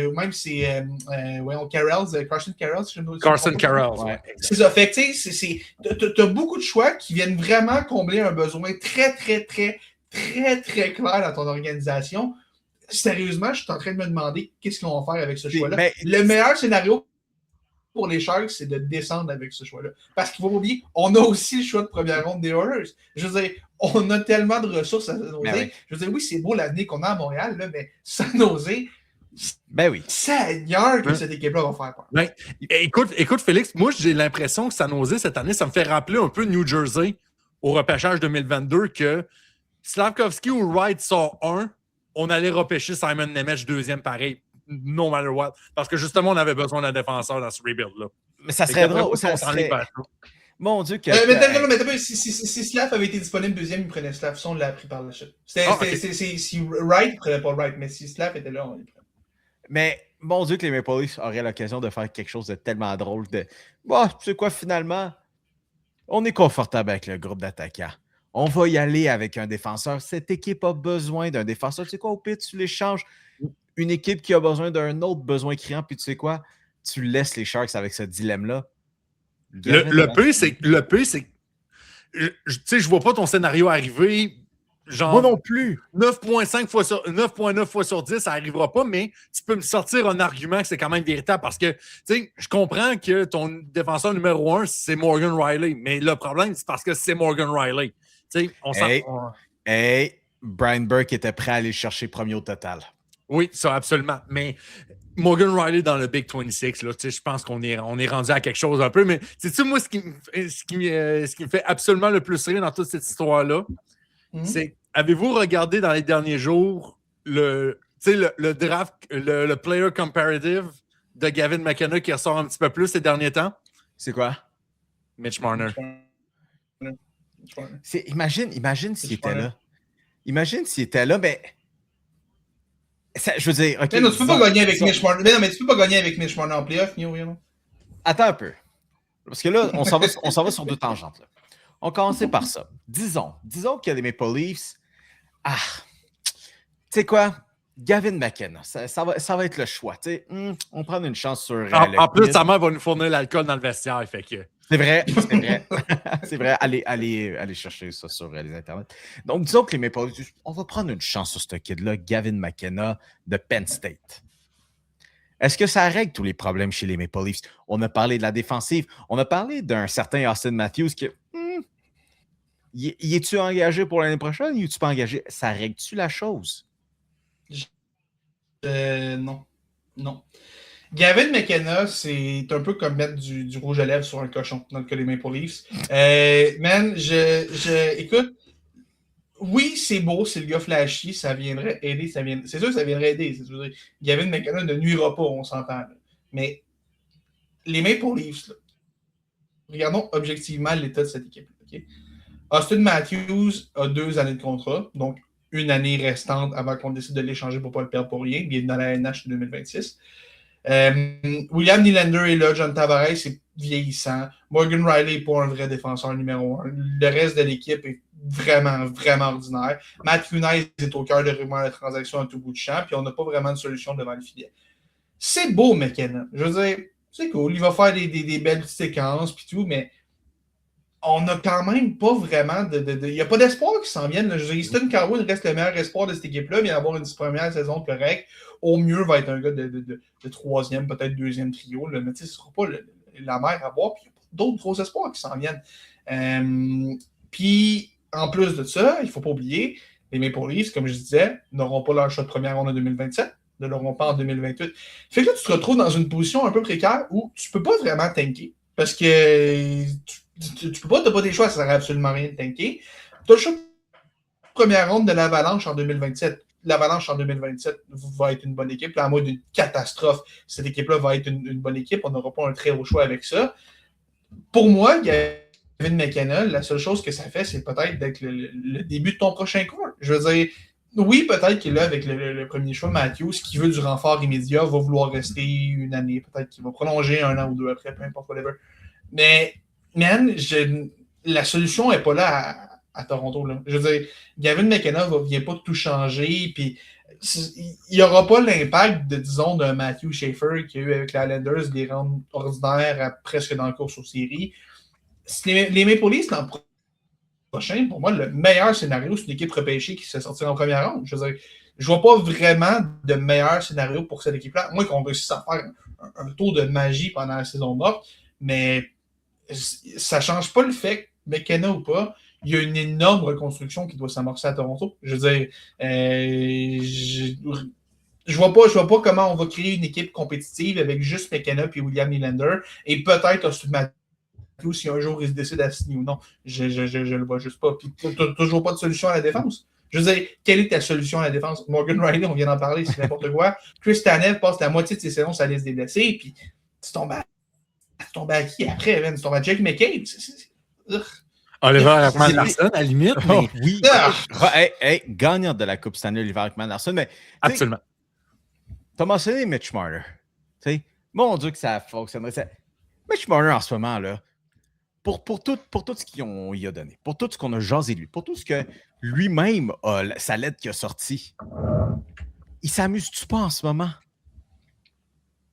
Speaker 7: ou même c'est Carson Carroll.
Speaker 6: Carson Carroll, ouais.
Speaker 7: C'est ça. Fait que tu sais, t'as beaucoup de choix qui viennent vraiment combler un besoin très, très, très, très, très clair dans ton organisation. Sérieusement, je suis en train de me demander qu'est-ce qu'ils vont faire avec ce choix-là. Mais le meilleur scénario pour les Sharks, c'est de descendre avec ce choix-là. Parce qu'il ne faut pas oublier, on a aussi le choix de première ronde des Oilers. Je veux dire, on a tellement de ressources à San Jose. Oui. Je veux dire, oui, c'est beau l'avenir qu'on a à Montréal, là, mais San Jose, Seigneur que cette équipe-là va faire peur.
Speaker 6: Ben, écoute, Félix, moi, j'ai l'impression que San Jose, cette année, ça me fait rappeler un peu New Jersey au repêchage 2022 que Slavkovski ou Wright sort 1, on allait repêcher Simon Nemec deuxième pareil. No matter what. Parce que justement, on avait besoin d'un défenseur dans ce rebuild-là.
Speaker 5: Mais ça serait drôle. Mon Dieu,
Speaker 7: mais si Slav avait été disponible deuxième, il prenait Slav. Ça, on l'a appris par la chute. Si Wright, il ne prenait pas Wright, mais si Slav était là, on le prenait.
Speaker 5: Mais mon Dieu, que les Maple Leafs auraient l'occasion de faire quelque chose de tellement drôle. Tu sais quoi, finalement, on est confortable avec le groupe d'attaquants. On va y aller avec un défenseur. Cette équipe a besoin d'un défenseur. Tu sais quoi, au pire, tu l'échanges. Une équipe qui a besoin d'un autre besoin criant, puis tu sais quoi? Tu laisses les Sharks avec ce dilemme-là.
Speaker 6: Le peu, c'est que tu sais, je vois pas ton scénario arriver. genre
Speaker 5: Moi non plus.
Speaker 6: 9,9 fois sur 10, ça n'arrivera pas, mais tu peux me sortir un argument que c'est quand même véritable parce que, tu sais, je comprends que ton défenseur numéro 1, c'est Morgan Riley, mais le problème, c'est parce que c'est Morgan Riley. Tu sais, on s'en...
Speaker 5: Hey, Brian Burke était prêt à aller chercher premier au total.
Speaker 6: Oui, ça, absolument. Mais Morgan Riley dans le Big 26, là, je pense qu'on est rendu à quelque chose un peu. Mais sais-tu, moi, ce qui me fait absolument le plus rire dans toute cette histoire-là, c'est, avez-vous regardé dans les derniers jours le draft, le player comparative de Gavin McKenna qui ressort un petit peu plus ces derniers temps?
Speaker 5: C'est quoi?
Speaker 6: Mitch Marner.
Speaker 5: Imagine s'il était là. Imagine s'il était là, mais... Ça, je veux dire... Okay,
Speaker 7: non, tu peux pas gagner avec Mitch Marner. Mais non, mais tu peux pas gagner avec Mitch Marner en playoff, non?
Speaker 5: Attends un peu. Parce que là, on s'en va sur deux tangentes. Là. On commençait par ça. Disons qu'il y a des Maple Leafs. Ah, tu sais quoi? Gavin McKenna, ça va être le choix. On prend une chance sur.
Speaker 6: En plus, sa mère va nous fournir l'alcool dans le vestiaire. Fait que...
Speaker 5: C'est vrai. C'est vrai. Allez chercher ça sur les internets. Donc, disons que les Maple Leafs, on va prendre une chance sur ce kid-là, Gavin McKenna de Penn State. Est-ce que ça règle tous les problèmes chez les Maple Leafs? On a parlé de la défensive. On a parlé d'un certain Austin Matthews qui... Y es-tu engagé pour l'année prochaine ou es-tu pas engagé? Ça règle-tu la chose?
Speaker 7: Non. Gavin McKenna, c'est un peu comme mettre du rouge à lèvres sur un cochon dans le cas des Maple Leafs. Man, écoute, oui, c'est beau, c'est le gars flashy, ça viendrait aider, c'est sûr que ça viendrait aider. Gavin McKenna ne nuira pas, on s'entend. Là. Mais les Maple Leafs, là, regardons objectivement l'état de cette équipe. Okay? Austin Matthews a 2 années de contrat, donc une année restante avant qu'on décide de l'échanger pour ne pas le perdre pour rien. Il est dans la NH 2026. William Nylander est là, John Tavares c'est vieillissant. Morgan Riley n'est pas un vrai défenseur numéro 1. Le reste de l'équipe est vraiment, vraiment ordinaire. Matt Kunais est au cœur de rumeurs de transactions à tout bout de champ, puis on n'a pas vraiment de solution devant le filet. C'est beau, McKenna. Je veux dire, c'est cool. Il va faire des belles séquences, puis tout, mais on n'a quand même pas vraiment il n'y a pas d'espoir qui s'en vienne. Je veux dire, Easton Carwin reste le meilleur espoir de cette équipe-là, mais avoir une première saison correcte, au mieux, va être un gars de 3e, peut-être 2e trio. Là. Mais ce ne sera pas la mer à boire. Puis il y a d'autres gros espoirs qui s'en viennent. Puis, en plus de ça, il ne faut pas oublier, les Maple Leafs, comme je disais, n'auront pas leur choix de première ronde en 2027, ne l'auront pas en 2028. Fait que là, tu te retrouves dans une position un peu précaire où tu ne peux pas vraiment tanker. Parce que tu peux pas, tu n'as pas des choix, ça ne sert absolument rien de tanker. Tu as le choix de première ronde de l'Avalanche en 2027. L'Avalanche en 2027 va être une bonne équipe. Là, à moins d'une catastrophe, cette équipe-là va être une bonne équipe. On n'aura pas un très haut choix avec ça. Pour moi, Gavin McKenna, la seule chose que ça fait, c'est peut-être d'être le début de ton prochain cours. Je veux dire, oui, peut-être qu'il est là avec le premier choix, Matthews, qui veut du renfort immédiat, va vouloir rester une année. Peut-être qu'il va prolonger 1 an ou 2 après, peu importe, whatever. Mais, man, la solution n'est pas là à Toronto. Là. Je veux dire, Gavin McKenna ne vient pas tout changer, puis il n'y aura pas l'impact, disons, d'un Matthew Schaefer qui a eu avec les Islanders des rendre ordinaires presque dans le course aux séries. Les Maple Leafs, l'an prochain, pour moi, le meilleur scénario, c'est une équipe repêchée qui se fait sortir en première ronde. Je veux dire, je ne vois pas vraiment de meilleur scénario pour cette équipe-là. Moi, qu'on réussisse à faire un tour de magie pendant la saison morte, mais ça ne change pas le fait que McKenna ou pas, il y a une énorme reconstruction qui doit s'amorcer à Toronto. Je veux dire, je vois pas comment on va créer une équipe compétitive avec juste McKenna puis William Nylander et peut-être Austin Matthews si un jour il se décide à signer ou non. Je le vois juste pas. Puis toujours pas de solution à la défense. Je veux dire, quelle est ta solution à la défense? Morgan Riley, on vient d'en parler, c'est n'importe quoi. Chris Tanev passe la moitié de ses saisons sur la liste des blessés, puis tu tombes à qui après, man? Tu tombes à Jake McCabe.
Speaker 6: Oliver Ekman-Larsson, à la limite. Mais...
Speaker 5: Oh, oui. Gagnant de la Coupe Stanley, Oliver Ekman-Larsson. Mais,
Speaker 6: absolument.
Speaker 5: Tu as mentionné Mitch Marner. Mon Dieu que ça fonctionnerait. Mitch Marner, en ce moment, là, pour tout ce qu'il a donné, pour tout ce qu'on a jasé de lui, pour tout ce que lui-même a, sa lettre qui a sorti, il s'amuse-tu pas en ce moment?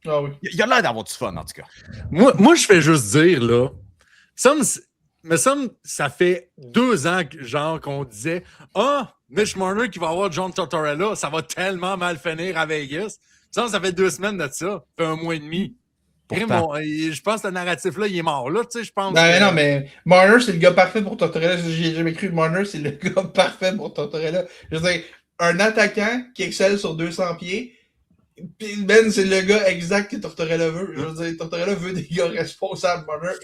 Speaker 7: Ah oui.
Speaker 5: Il a l'air d'avoir du fun, en tout cas.
Speaker 6: Moi, je fais juste dire, là, me semble, ça fait 2 ans genre qu'on disait Mitch Marner qui va avoir John Tortorella, ça va tellement mal finir à Vegas. Ça fait 2 semaines de ça, ça fait 1 mois et demi. Je pense que ce narratif-là, il est mort. Là, tu sais, je pense.
Speaker 7: Non, mais Marner, c'est le gars parfait pour Tortorella. J'ai jamais cru que Marner, c'est le gars parfait pour Tortorella. Je veux dire, un attaquant qui excelle sur 200 pieds, puis Ben, c'est le gars exact que Tortorella veut. Je veux dire, Tortorella veut des gars responsables. Marner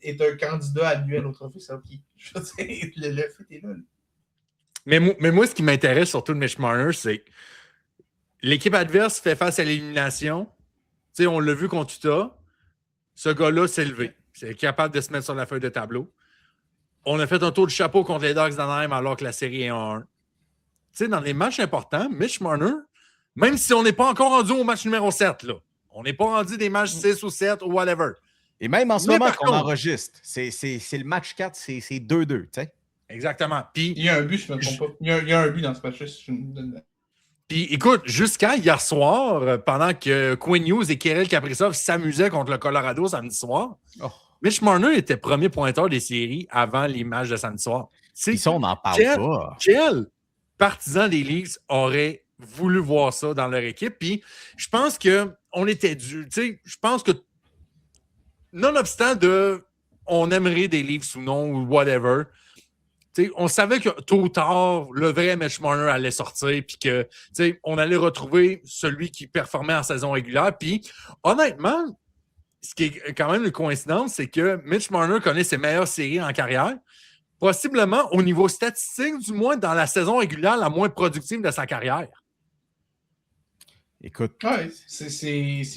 Speaker 7: est un candidat annuel au trophée Selkie. Je veux dire, le fait est là.
Speaker 6: Mais moi, ce qui m'intéresse surtout de Mitch Marner, c'est que l'équipe adverse fait face à l'élimination. Tu sais, on l'a vu contre Utah. Ce gars-là s'est levé. C'est capable de se mettre sur la feuille de tableau. On a fait un tour de chapeau contre les Ducks d'Anaheim alors que la série est 1-1. Tu sais, dans les matchs importants, Mitch Marner, même si on n'est pas encore rendu au match numéro 7, là, on n'est pas rendu des matchs 6 ou 7 ou whatever.
Speaker 5: Et même en ce moment qu'on enregistre, c'est le match 4, c'est 2-2, tu sais.
Speaker 6: Exactement. Puis,
Speaker 7: il y a un but, je ne me trompe pas. Il y a un but dans ce match-là, si je me donne.
Speaker 6: Puis écoute, jusqu'à hier soir, pendant que Quinn Hughes et Kirill Kaprizov s'amusaient contre le Colorado samedi soir, Mitch Marner était premier pointeur des séries avant les matchs de samedi soir.
Speaker 5: Puis ça, on n'en parle pas.
Speaker 6: Quel partisan des Leafs aurait voulu voir ça dans leur équipe? Puis je pense qu'on était dû. Je pense que, nonobstant on aimerait des Leafs ou non, ou whatever, on savait que tôt ou tard, le vrai Mitch Marner allait sortir puis qu'on allait retrouver celui qui performait en saison régulière. Puis honnêtement, ce qui est quand même une coïncidence, c'est que Mitch Marner connaît ses meilleures séries en carrière, possiblement au niveau statistique, du moins dans la saison régulière la moins productive de sa carrière.
Speaker 5: Écoute.
Speaker 7: Ouais, c'est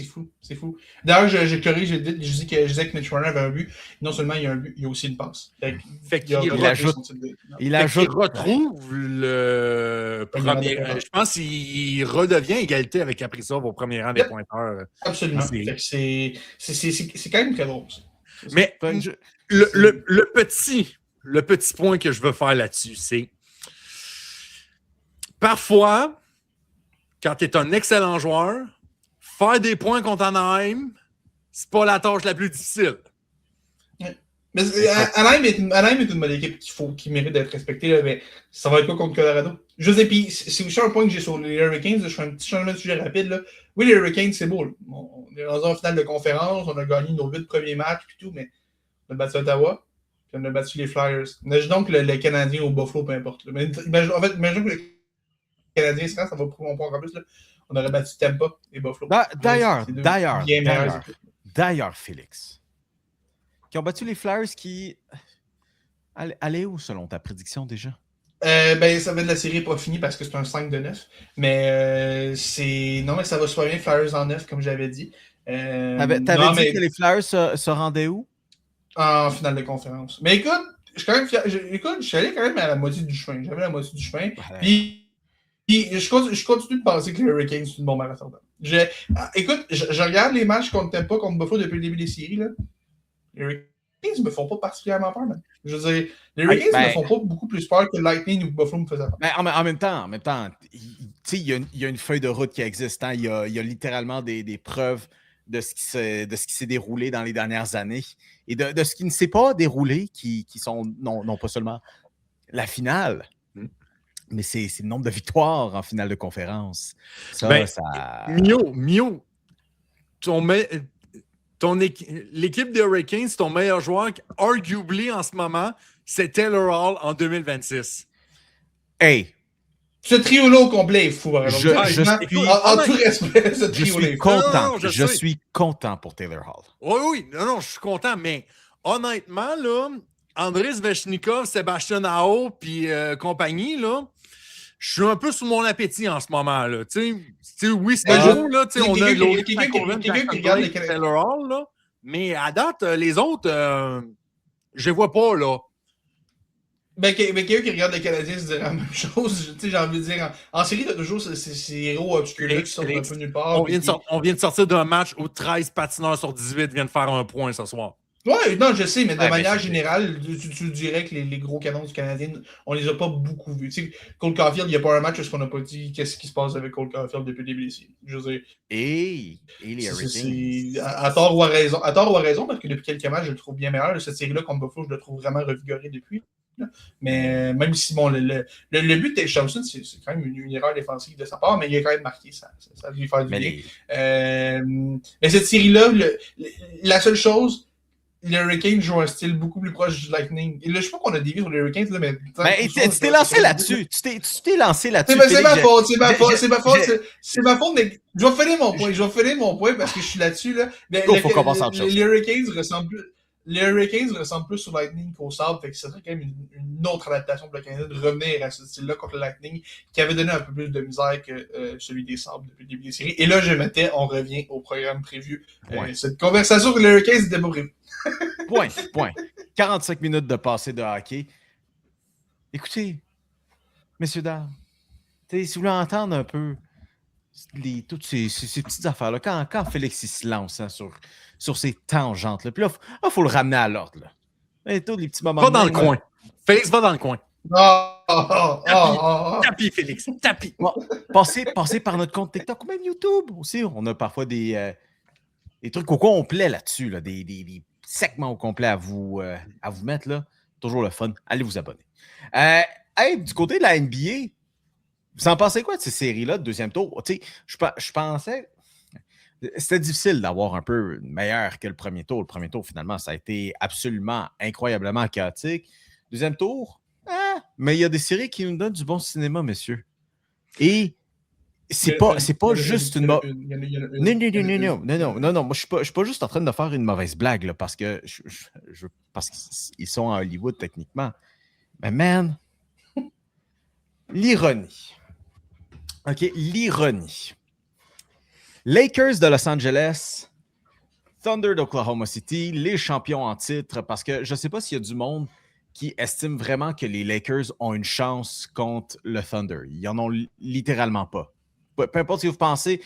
Speaker 7: fou. C'est fou. D'ailleurs, je corrige, je disais que Mitch Marner avait un but. Non seulement il y a un but, il y a aussi une passe.
Speaker 6: Il retrouve le premier. Je pense qu'il redevient égalité avec Kaprizov au premier rang des pointeurs.
Speaker 7: Absolument. C'est quand même très drôle.
Speaker 6: Mais le petit point que je veux faire là-dessus, c'est parfois, quand tu es un excellent joueur, faire des points contre Anaheim, c'est pas la tâche la plus difficile.
Speaker 7: Ouais. Mais Anaheim est une bonne équipe qui mérite d'être respectée, là, mais ça va être quoi contre Colorado? Je sais, puis c'est aussi un point que j'ai sur les Hurricanes, je fais un petit changement de sujet rapide. Là. Oui, les Hurricanes, c'est beau. Là. On est dans une finale de conférence, on a gagné nos 8 premiers matchs, puis tout, mais on a battu Ottawa, puis on a battu les Flyers. Imagine donc le Canadien au Buffalo, peu importe. Mais, imagine que le Canadien, ça va prouver mon point encore plus. Là. On aurait battu Tampa et Buffalo.
Speaker 5: D'ailleurs, Félix, qui ont battu les Flyers qui... Allez où, selon ta prédiction, déjà?
Speaker 7: Ça va être la série pas finie parce que c'est un 5-9. Mais Non, mais ça va soigner Flyers en 9, comme j'avais dit.
Speaker 5: T'avais dit que les Flyers se rendaient où?
Speaker 7: En finale de conférence. Mais écoute, je suis quand même fier. Je suis allé quand même à la moitié du chemin. J'avais la moitié du chemin. Puis je continue de penser que les Hurricanes, c'est une bombe à retardement. Écoute, je regarde les matchs contre Tampa, contre Buffalo depuis le début des séries. Là. Les Hurricanes me font pas particulièrement peur, man. Je veux dire, les Hurricanes me font pas beaucoup plus peur que Lightning ou Buffalo me faisaient peur.
Speaker 5: Mais en même temps, il y a une feuille de route qui existe. Hein? Il y a littéralement des preuves de ce qui s'est déroulé dans les dernières années et de ce qui ne s'est pas déroulé, qui sont non pas seulement la finale, mais c'est le nombre de victoires en finale de conférence.
Speaker 6: Mio, l'équipe des Hurricanes, ton meilleur joueur, arguably en ce moment, c'est Taylor Hall en 2026.
Speaker 5: Hey!
Speaker 7: Ce trio-là au complet est fou. En tout respect, ce trio-là est fou.
Speaker 5: Je suis content pour Taylor Hall.
Speaker 6: Oui, je suis content, mais honnêtement, là, Andrei Svechnikov, Sébastien Aho, puis compagnie, là, je suis un peu sous mon appétit en ce moment. Là. Oui, c'est beau, là. On a l'autre Taylor Hall, là. Mais à date, les autres, je les vois pas, là.
Speaker 7: Quelqu'un qui regarde les Canadiens se dirait la même chose. J'ai envie de dire, en série, tu as toujours ces héros obscurs qui sortent un peu nulle part.
Speaker 6: On vient de sortir d'un match où 13 patineurs sur 18 viennent faire un point ce soir.
Speaker 7: Ouais, non, je sais, mais de
Speaker 5: Ouais,
Speaker 7: manière
Speaker 5: mais
Speaker 7: générale, tu dirais que les gros canons du Canadien, on les a pas beaucoup vus. Tu sais, Cole Caulfield, il n'y a pas un match où on n'a pas dit qu'est-ce qui se passe avec Cole Caulfield depuis le début des séries. Je veux dire,
Speaker 5: Et les Hurricanes.
Speaker 7: à tort ou à raison. À tort ou à raison, parce que depuis quelques matchs, je le trouve bien meilleur. Cette série-là contre Buffalo, je le trouve vraiment revigoré depuis. Là. Mais même si, bon, le but de Tage Thompson, c'est quand même une erreur défensive de sa part, mais il a quand même marqué. Ça a dû lui faire du bien. Mais cette série-là, la seule chose, les Hurricanes jouent un style beaucoup plus proche du Lightning. Et là, je sais pas qu'on a dévié sur les Hurricanes, là, mais.
Speaker 5: Tu t'es lancé là-dessus. Tu t'es lancé là-dessus.
Speaker 7: C'est ma faute, c'est ma faute, mais je vais finir mon point parce que je suis là-dessus, là. Mais
Speaker 5: faut qu'on passe à autre chose.
Speaker 7: les Hurricanes ressemblent plus au Lightning qu'au Sabre, fait que ce serait quand même une autre adaptation pour le Canada de revenir à ce style-là contre le Lightning, qui avait donné un peu plus de misère que celui des Sabres depuis le début des séries. Et là, on revient au programme prévu. Cette conversation sur les Hurricanes n'était pas prévue.
Speaker 5: Point. 45 minutes de passé de hockey. Écoutez, messieurs, dames, si vous voulez entendre un peu toutes ces petites affaires-là, quand Félix il se lance sur ces tangentes-là, puis là, il faut le ramener à l'ordre. Et tous les petits moments.
Speaker 6: Va dans le coin. Félix, va dans le coin. Tapis, Félix. Tapis.
Speaker 5: Bon, passez par notre compte TikTok ou même YouTube aussi. On a parfois des trucs au complet là-dessus, là, des segments au complet à vous mettre. Là. Toujours le fun. Allez vous abonner. Du côté de la NBA, vous en pensez quoi de ces séries-là de deuxième tour? Je pensais... C'était difficile d'avoir un peu meilleur que le premier tour. Le premier tour, finalement, ça a été absolument incroyablement chaotique. Deuxième tour, mais il y a des séries qui nous donnent du bon cinéma, messieurs. Et c'est pas juste une... Non. Moi, je suis pas juste en train de faire une mauvaise blague, là, parce que parce qu'ils sont à Hollywood, techniquement. Mais man, l'ironie. OK, l'ironie. Lakers de Los Angeles, Thunder d'Oklahoma City, les champions en titre, parce que je ne sais pas s'il y a du monde qui estime vraiment que les Lakers ont une chance contre le Thunder. Ils n'en ont littéralement pas. Peu importe ce que vous pensez,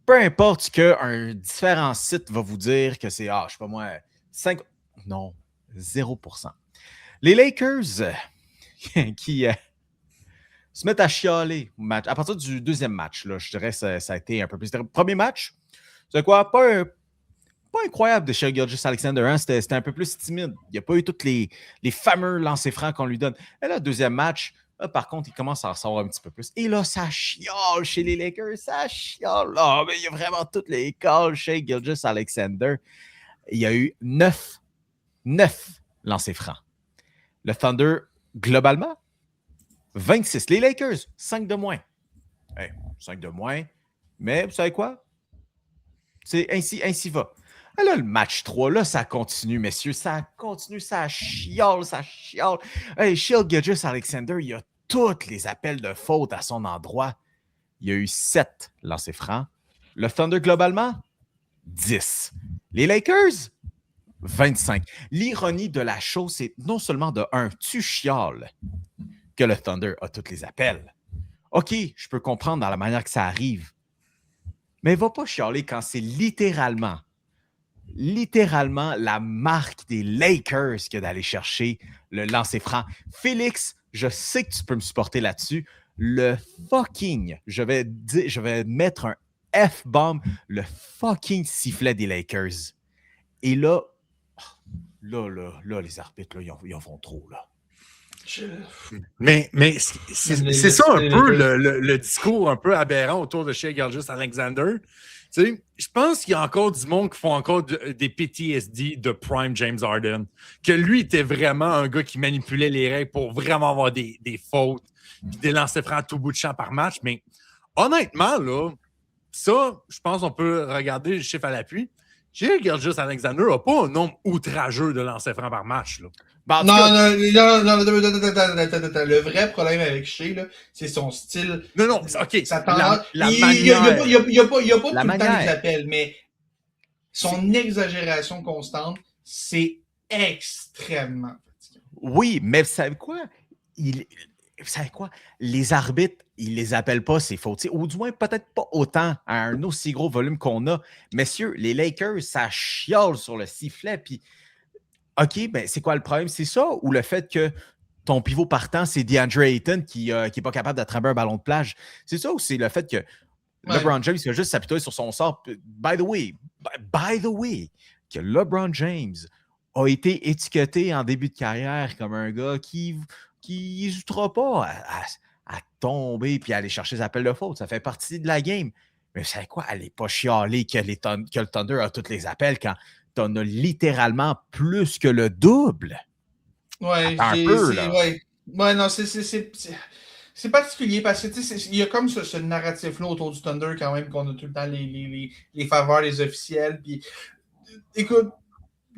Speaker 5: peu importe qu'un différent site va vous dire que c'est, je sais pas moi, 5... Non, 0%. Les Lakers qui... se mettent à chialer à partir du deuxième match. Là, je dirais que ça a été un peu plus... Premier match, c'est quoi? Pas incroyable de Shai Gilgeous-Alexander. Hein? C'était un peu plus timide. Il n'y a pas eu tous les fameux lancers francs qu'on lui donne. Et là, deuxième match, là, par contre, il commence à en recevoir un petit peu plus. Et là, ça chiale chez les Lakers. Ça chiale. Là, mais il y a vraiment toutes les calls chez Gilgeous-Alexander. Il y a eu 9 lancers francs. Le Thunder, globalement, 26. Les Lakers, 5 de moins. 5 de moins. Mais vous savez quoi? C'est ainsi va. Là, le match 3, là, ça continue, messieurs. Ça continue, ça chiale. Shai Gilgeous-Alexander, il a tous les appels de faute à son endroit. Il y a eu 7 lancers francs. Le Thunder, globalement, 10. Les Lakers, 25. L'ironie de la chose, c'est non seulement de 1, tu chiales que le Thunder a tous les appels. OK, je peux comprendre dans la manière que ça arrive. Mais va pas chialer quand c'est littéralement la marque des Lakers que d'aller chercher le lancer franc. Félix, je sais que tu peux me supporter là-dessus. Le fucking, je vais mettre un F-bomb, le fucking sifflet des Lakers. Et là, les arbitres, là, ils en font trop, là.
Speaker 6: Mais c'est ça un peu le discours un peu aberrant autour de Shai Gilgeous-Alexander. Tu sais, je pense qu'il y a encore du monde qui font encore des PTSD de Prime James Harden. Que lui était vraiment un gars qui manipulait les règles pour vraiment avoir des fautes, puis des lancers francs à tout bout de champ par match. Mais honnêtement, là, ça, je pense qu'on peut regarder le chiffre à l'appui. Shai Gilgeous-Alexander n'a pas un nombre outrageux de lancers francs par match, là.
Speaker 7: Non, le vrai problème avec Shai, là, c'est son style.
Speaker 6: Non, OK.
Speaker 7: Ça
Speaker 6: la
Speaker 7: manière. Il n'y a pas tout le temps des appels, mais son exagération constante, c'est extrêmement fatigant.
Speaker 5: Oui, mais vous savez quoi? Les arbitres, ils les appellent pas ces fautes. Ou du moins, peut-être pas autant à un aussi gros volume qu'on a. Messieurs, les Lakers, ça chiale sur le sifflet, puis OK, ben c'est quoi le problème? C'est ça ou le fait que ton pivot partant, c'est DeAndre Ayton qui n'est pas capable d'attraper un ballon de plage? C'est ça ou c'est le fait que LeBron James va juste s'apitoyer sur son sort? By the way, que LeBron James a été étiqueté en début de carrière comme un gars qui n'hésitera pas à tomber et aller chercher ses appels de faute. Ça fait partie de la game. Mais vous savez quoi? Allez pas chialer que le Thunder a tous les appels quand t'en as littéralement plus que le double.
Speaker 7: Ouais, non, c'est particulier parce que il y a comme ce narratif-là autour du Thunder quand même qu'on a tout le temps les faveurs, les officiels. Puis, écoute,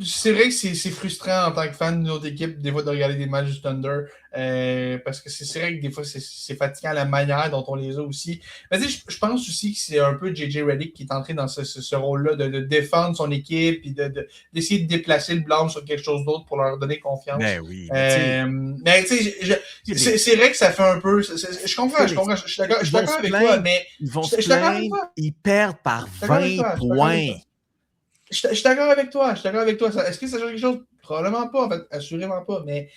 Speaker 7: c'est vrai que c'est frustrant en tant que fan d'une autre équipe, des fois, de regarder des matchs du Thunder. Parce que c'est vrai que des fois, c'est fatigant la manière dont on les a aussi. Mais tu sais, je pense aussi que c'est un peu J.J. Redick qui est entré dans ce rôle-là de défendre son équipe et d'essayer de déplacer le blâme sur quelque chose d'autre pour leur donner confiance.
Speaker 5: Ben oui.
Speaker 7: Mais tu sais, c'est vrai que ça fait un peu. Je comprends. Je suis d'accord avec toi, mais.
Speaker 5: Ils vont se plaindre, ils perdent par 20 points.
Speaker 7: Je suis d'accord avec toi. Est-ce que ça change quelque chose? Probablement pas, en fait. Assurément pas. Mais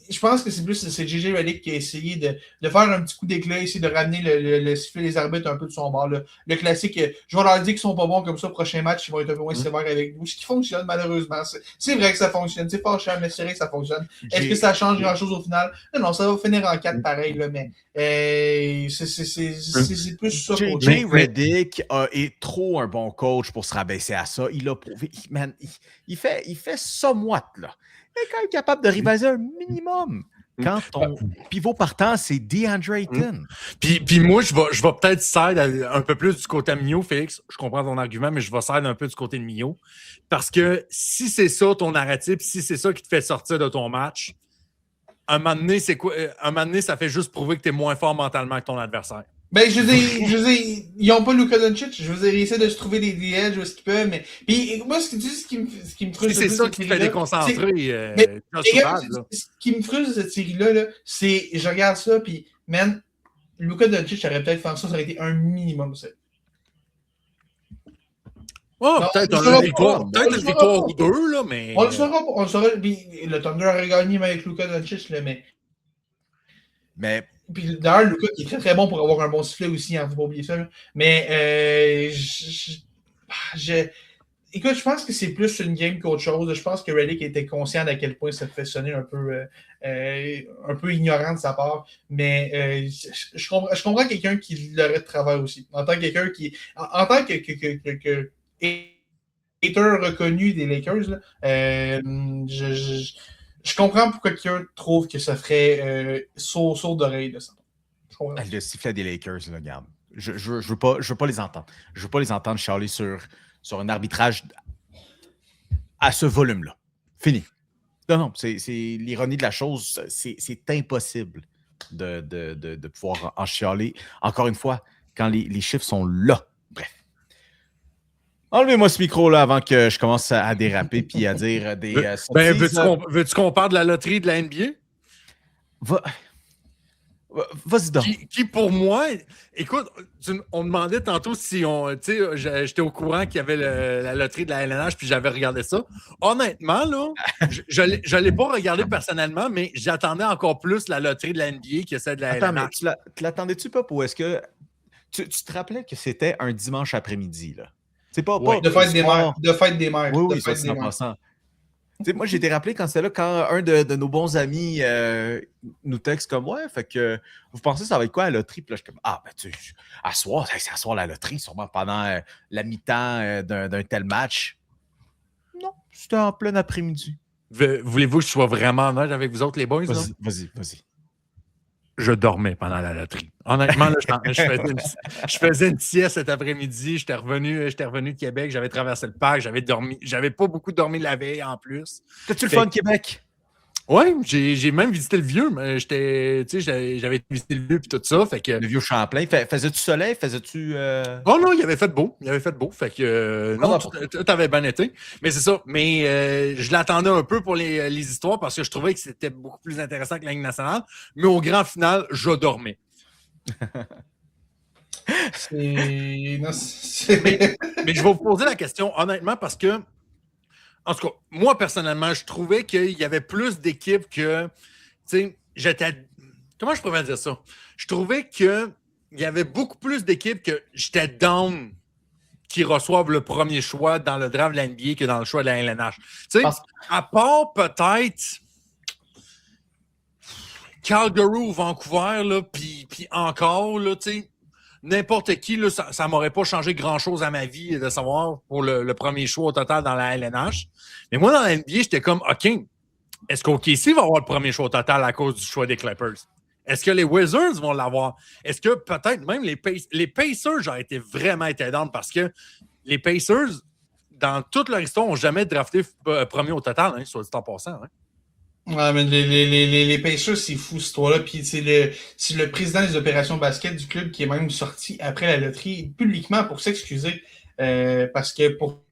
Speaker 7: je pense que c'est J.J. Redick qui a essayé de faire un petit coup d'éclat, essayer de ramener le sifflet des arbitres un peu de son bord. Le classique, je vais leur dire qu'ils sont pas bons comme ça, prochain match, ils vont être un peu moins sévères avec nous. Ce qui fonctionne, malheureusement. C'est vrai que ça fonctionne. C'est pas cher, mais c'est vrai que ça fonctionne. Est-ce que ça change grand-chose au final? Non, ça va finir en 4 pareil, là, mais c'est plus ça.
Speaker 5: J.J. Redick est trop un bon coach pour se rabaisser à ça. Il a prouvé. Man, il fait somewhat, là. Il est quand même capable de rivaliser un minimum. Quand ton pivot partant, c'est DeAndre Ayton.
Speaker 6: Puis moi, je vais peut-être side un peu plus du côté de Mio, Félix. Je comprends ton argument, mais je vais side un peu du côté de Mio. Parce que si c'est ça ton narratif, si c'est ça qui te fait sortir de ton match, un moment donné, c'est quoi? Un moment donné, ça fait juste prouver que tu es moins fort mentalement que ton adversaire.
Speaker 7: Ben, je veux dire, ils n'ont pas Luka Doncic. Je veux dire, ils essaient de se trouver des edges où ce qu'ils peuvent, mais. Puis, moi, ce qui me frustre.
Speaker 6: C'est ça qui te fait déconcentrer.
Speaker 7: Ce qui me frustre de cette série-là, c'est. Je regarde ça, puis, man, Luka Doncic aurait peut-être fait ça aurait été un minimum, ça.
Speaker 6: Oh, peut-être une victoire ou deux, là, mais.
Speaker 7: On le saura. Puis, le Thunder aurait gagné avec Luka Doncic, là, mais. Puis d'ailleurs, Luka qui est très très bon pour avoir un bon sifflet aussi, hein, faut pas oublier ça. Là. Mais écoute, je pense que c'est plus une game qu'autre chose. Je pense que Redick était conscient d'à quel point ça te fait sonner un peu ignorant de sa part. Mais je comprends quelqu'un qui l'aurait de travers aussi. En tant que quelqu'un qui. En tant que hater reconnu des Lakers, là, je comprends pourquoi quelqu'un trouve que ça ferait sourd d'oreille de ça.
Speaker 5: Le sifflet des Lakers, là, regarde. Je veux pas les entendre. Je veux pas les entendre chialer sur un arbitrage à ce volume-là. Fini. Non, c'est l'ironie de la chose. C'est impossible de pouvoir en chialer. Encore une fois, quand les chiffres sont là. Bref. Enlevez-moi ce micro-là avant que je commence à déraper puis à dire des...
Speaker 6: veux-tu qu'on parle de la loterie de la NBA?
Speaker 5: Vas-y donc.
Speaker 6: Qui, pour moi... Écoute, on demandait tantôt si on... Tu sais, j'étais au courant qu'il y avait la loterie de la LNH puis j'avais regardé ça. Honnêtement, là, je l'ai pas regardé personnellement, mais j'attendais encore plus la loterie de la NBA que celle de la LNH.
Speaker 5: Attends, mais tu l'attendais-tu pas pour... Est-ce que... Tu te rappelais que c'était un dimanche après-midi, là? C'est pas
Speaker 7: de fête des mères. De fête des mères.
Speaker 5: Oui, ça, c'est en passant. Moi, j'ai été rappelé quand c'était là, quand un de nos bons amis nous texte comme ouais, fait que vous pensez que ça va être quoi la loterie? Puis là, je suis comme à soir, c'est à soir la loterie, sûrement pendant la mi-temps d'un tel match. Non, c'était en plein après-midi.
Speaker 6: Voulez-vous que je sois vraiment honnête avec vous autres, les boys?
Speaker 5: Vas-y.
Speaker 6: Je dormais pendant la loterie. Honnêtement, là, je faisais une sieste cet après-midi. J'étais revenu de Québec. J'avais traversé le parc. J'avais dormi. J'avais pas beaucoup dormi la veille en plus.
Speaker 5: T'as-tu le fun, Québec?
Speaker 6: Oui, j'ai même visité le vieux. J'avais visité le vieux et tout ça. Fait que...
Speaker 5: Le vieux Champlain. Faisais-tu soleil? Faisais-tu...
Speaker 6: Oh non, il avait fait beau. Fait que non, t'avais bien été. Mais c'est ça. Mais je l'attendais un peu pour les histoires parce que je trouvais que c'était beaucoup plus intéressant que la Ligue nationale. Mais au grand final, je dormais.
Speaker 7: Mais
Speaker 6: je vais vous poser la question honnêtement parce que En tout cas, moi, personnellement, je trouvais qu'il y avait plus d'équipes que, tu sais, comment je pourrais dire ça? Je trouvais qu'il y avait beaucoup plus d'équipes que j'étais down qui reçoivent le premier choix dans le draft de la NBA que dans le choix de la LNH. Tu sais, à part peut-être Calgary ou Vancouver, là, puis encore, là, tu sais, n'importe qui, là, ça m'aurait pas changé grand-chose à ma vie de savoir pour le premier choix au total dans la LNH. Mais moi, dans la NBA, j'étais comme, OK, est-ce qu'OKC va avoir le premier choix au total à cause du choix des Clippers? Est-ce que les Wizards vont l'avoir? Est-ce que peut-être même les Pacers, j'aurais été vraiment étonnant parce que les Pacers, dans toute leur histoire, n'ont jamais drafté premier au total, hein, soit dit en passant. Hein.
Speaker 7: Ouais, mais les Pacers, c'est fou, cette histoire-là. Puis c'est le président des opérations basket du club qui est même sorti après la loterie publiquement pour s'excuser. Parce que pour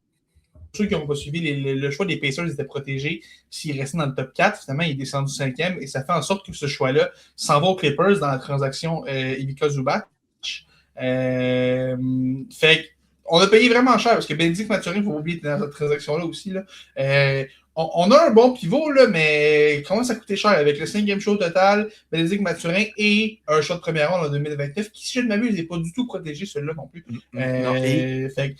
Speaker 7: ceux qui n'ont pas suivi, le choix des Pacers était protégé s'il restait dans le top 4. Finalement, il est descendu 5e et ça fait en sorte que ce choix-là s'en va aux Clippers dans la transaction Ivica Zubac. Fait on a payé vraiment cher parce que Bénédicte Mathurin, il faut oublier dans cette transaction-là aussi. Là. On a un bon pivot, là, mais comment ça a coûté cher avec le 5e show total, Bénédicte Mathurin et un choix de première ronde en 2029 qui, si je ne m'abuse, n'est pas du tout protégé, celui-là non plus. Fait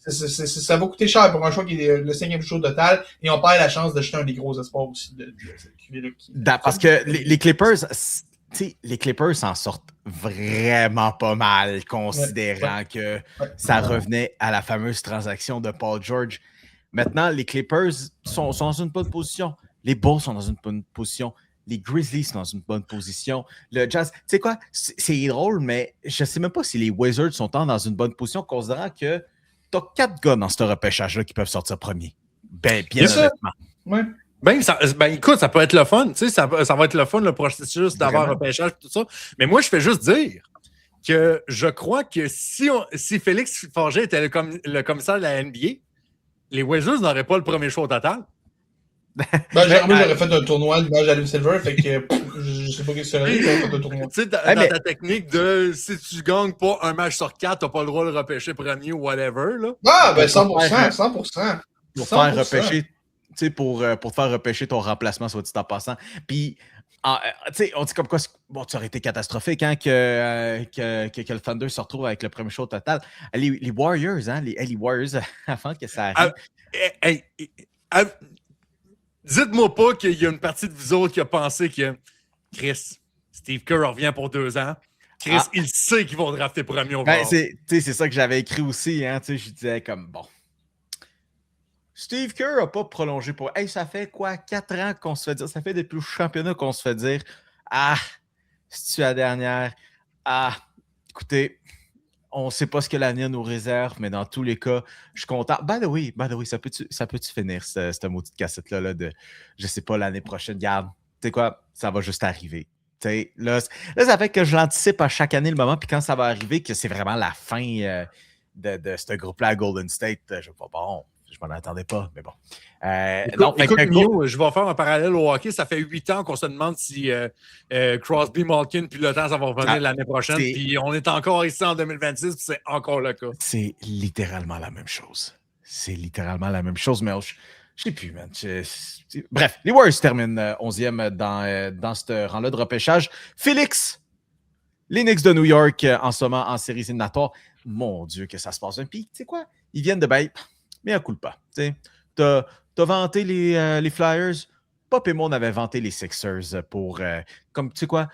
Speaker 7: ça va coûter cher pour un choix qui est le 5e show total et on perd la chance d'acheter un des gros espoirs aussi de cette QV-là.
Speaker 5: Parce que les Clippers, les Clippers s'en sortent vraiment pas mal, considérant que ça revenait à la fameuse transaction de Paul George. Maintenant, les Clippers sont dans une bonne position. Les Bulls sont dans une bonne position. Les Grizzlies sont dans une bonne position. Le Jazz, tu sais quoi, c'est drôle, mais je ne sais même pas si les Wizards sont dans une bonne position, considérant que tu as 4 gars dans ce repêchage-là qui peuvent sortir premier. Bien honnêtement.
Speaker 7: Ouais.
Speaker 6: Écoute, ça peut être le fun. Tu sais, ça va être le fun, le processus d'avoir un repêchage et tout ça. Mais moi, je fais juste dire que je crois que si Félix Forget était le commissaire de la NBA, les Wizards n'auraient pas le premier choix au total.
Speaker 7: Moi, j'aurais fait un tournoi de l'image Adam Silver, fait que je sais pas ce que ça aurait fait un tournoi.
Speaker 6: Tu sais, dans ta technique de si tu gagnes pas un match sur 4, t'as pas le droit de repêcher premier ou whatever. Là.
Speaker 7: Ah, ben 100%.
Speaker 5: Pour faire repêcher, tu sais, pour te faire repêcher ton remplacement, soit dit en passant. Puis, tu sais, on dit comme quoi, bon, ça aurait été catastrophique hein, que le Thunder se retrouve avec le premier choix au total. Les Warriors, hein, les Warriors, avant que ça arrive.
Speaker 6: Dites-moi pas qu'il y a une partie de vous autres qui a pensé que Chris, Steve Kerr revient pour 2 ans. Chris, il sait qu'ils vont drafter premier au bord.
Speaker 5: C'est ça que j'avais écrit aussi. Hein, je disais comme, bon, Steve Kerr n'a pas prolongé pour... Hey, ça fait quoi? 4 ans qu'on se fait dire? Ça fait depuis le championnat qu'on se fait dire c'est-tu la dernière? Écoutez, on ne sait pas ce que l'avenir nous réserve, mais dans tous les cas, je suis content. By the way, ça peut-tu finir, cette maudite cassette-là de, je sais pas, l'année prochaine? Regarde, tu sais quoi? Ça va juste arriver. Là, ça fait que je l'anticipe à chaque année le moment, puis quand ça va arriver, que c'est vraiment la fin de ce groupe-là à Golden State, je ne m'en attendais pas, mais bon.
Speaker 6: Écoute, Mio, je vais faire un parallèle au hockey. Ça fait 8 ans qu'on se demande si Crosby, Malkin, puis le temps, ça va revenir l'année prochaine. Puis on est encore ici en 2026, puis c'est encore le cas.
Speaker 5: C'est littéralement la même chose. Mais je sais plus, man. Bref, les Warriors terminent 11e dans ce rang-là de repêchage. Félix, les Knicks de New York en ce moment en séries éliminatoires. Mon Dieu, que ça se passe bien. Puis, tu sais quoi? Ils viennent de mais à coup de pas. T'as vanté les Flyers. Pop et moi, on avait vanté les Sixers pour, comme tu sais quoi,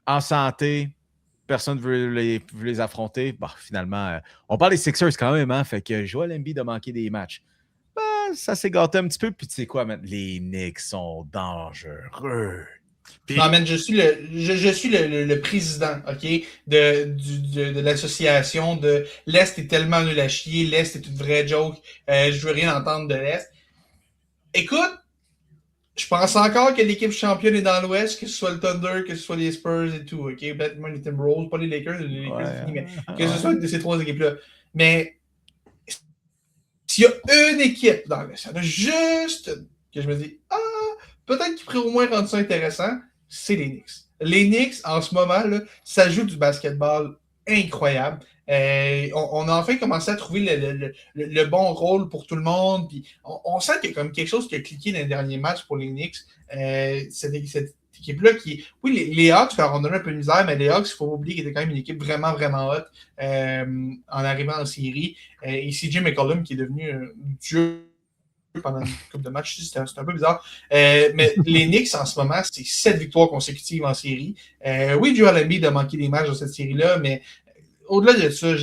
Speaker 5: en santé, personne ne veut les affronter. Bon, finalement, on parle des Sixers quand même, hein, fait que Joel Embiid a manqué des matchs. Ça s'est gâté un petit peu, puis tu sais quoi, man, les Knicks sont dangereux.
Speaker 7: Puis... Non, man, je suis le président, OK, de l'association de l'Est est tellement nul à chier, l'Est est une vraie joke, je veux rien entendre de l'Est. Écoute, je pense encore que l'équipe championne est dans l'Ouest, que ce soit le Thunder, que ce soit les Spurs et tout, OK, peut-être même les Timberwolves, pas les Lakers, mais que ce soit de ces 3 équipes-là. Mais s'il y a une équipe dans l'Est, il y en a juste que je me dis, peut-être qu'ils pourraient au moins rendre ça intéressant, c'est les Knicks. Les Knicks, en ce moment, là, ça joue du basketball incroyable. On a enfin commencé à trouver le bon rôle pour tout le monde. Puis on sent qu'il y a comme quelque chose qui a cliqué dans les derniers matchs pour les Knicks. Cette équipe-là qui... Oui, les Hawks, on a un peu de misère, mais les Hawks, il faut pas oublier qu'ils étaient quand même une équipe vraiment, vraiment haute en arrivant en série. Et CJ McCollum qui est devenu dieu pendant une couple de matchs, c'est un peu bizarre. Mais les Knicks, en ce moment, c'est 7 victoires consécutives en série. Oui, Joel Embiid a manqué des matchs dans cette série-là, mais au-delà de ça,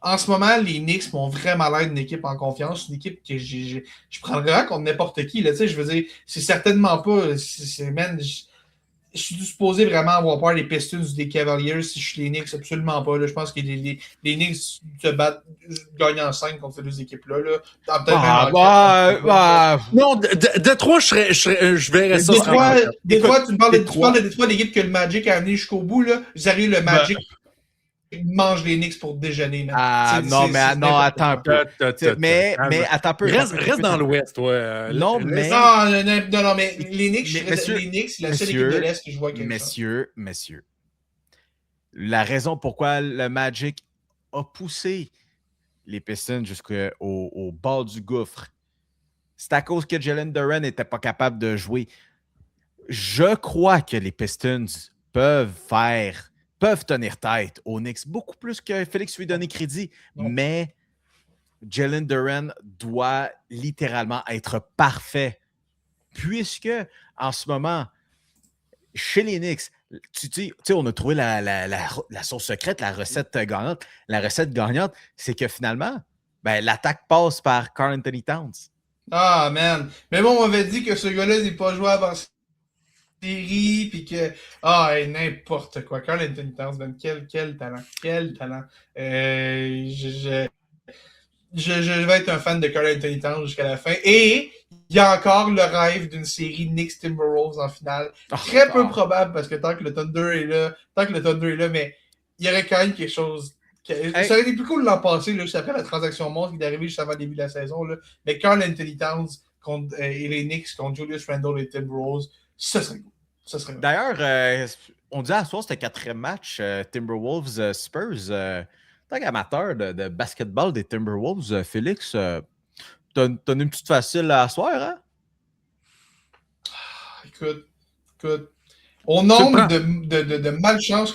Speaker 7: en ce moment, les Knicks m'ont vraiment l'air d'une équipe en confiance, une équipe que je prendrais contre n'importe qui. Là, je veux dire, c'est certainement pas... Je suis supposé vraiment avoir peur des Pistons ou des Cavaliers si je suis les Knicks, absolument pas. Là. Je pense que les Knicks se battent, gagnent en 5 contre ces deux équipes-là.
Speaker 6: Non, Détroit, je verrais ça.
Speaker 7: Détroit, tu parles de Détroit, l'équipe que le Magic a amené jusqu'au bout. Là. Sérieux, le Magic mange les Knicks pour déjeuner. Man.
Speaker 5: Non, attends un peu. Mais attends un peu.
Speaker 6: Reste dans l'Ouest, toi.
Speaker 7: Non, mais les Knicks, les Knicks, c'est la seule équipe de l'Est que je vois.
Speaker 5: Messieurs, la raison pourquoi le Magic a poussé les Pistons jusqu'au bord du gouffre, c'est à cause que Jalen Duren n'était pas capable de jouer. Je crois que les Pistons peuvent tenir tête aux Knicks, beaucoup plus que Félix lui donner crédit. Mais Jalen Duren doit littéralement être parfait. Puisque, en ce moment, chez les Knicks, on a trouvé la sauce secrète, la recette gagnante. La recette gagnante, c'est que finalement, l'attaque passe par Karl Anthony Towns.
Speaker 7: Ah, man. Mais bon, on m'avait dit que ce gars-là n'est pas jouable en série, puis que... n'importe quoi. Karl Anthony Towns, man, quel talent. Quel talent. Je vais être un fan de Karl Anthony Towns jusqu'à la fin. Et il y a encore le rêve d'une série Knicks Timberwolves en finale. Très peu probable, parce que tant que le Thunder est là, mais il y aurait quand même quelque chose... Ça aurait été plus cool l'an passé, là, juste après la transaction monstre qui est arrivée juste avant le début de la saison. Là. Mais Karl Anthony Towns et les Knicks contre Julius Randle et Timberwolves, ce serait cool.
Speaker 5: D'ailleurs, on dit à soir, c'était 4e match Timberwolves-Spurs. Tant qu'amateur de basketball des Timberwolves, Félix, t'as une petite facile à soir, hein?
Speaker 7: Écoute. Au nombre de malchance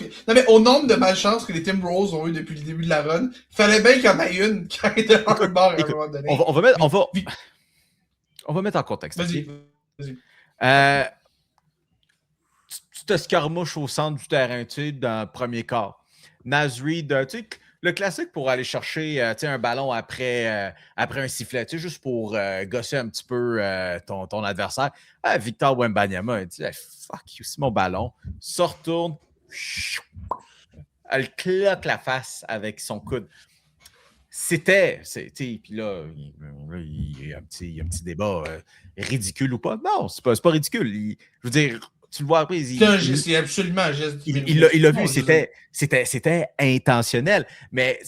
Speaker 7: au nombre de malchance que les Timberwolves ont eu depuis le début de la run, il fallait bien qu'il y en ait une qui ait de leur bord à un moment donné.
Speaker 5: On va mettre en contexte.
Speaker 7: Vas-y.
Speaker 5: Tu t'escarmouches au centre du terrain, dans le premier quart. Naz Reid, le classique pour aller chercher un ballon après un sifflet, juste pour gosser un petit peu ton adversaire. Victor Wembanyama, il dit fuck you, c'est mon ballon. Se retourne, elle cloque la face avec son coude. Puis là, il y a un petit débat ridicule ou pas. Non, c'est pas ridicule. Je veux dire, tu le vois après.
Speaker 7: C'est absolument un geste.
Speaker 5: Il l'a vu, c'était intentionnel. Mais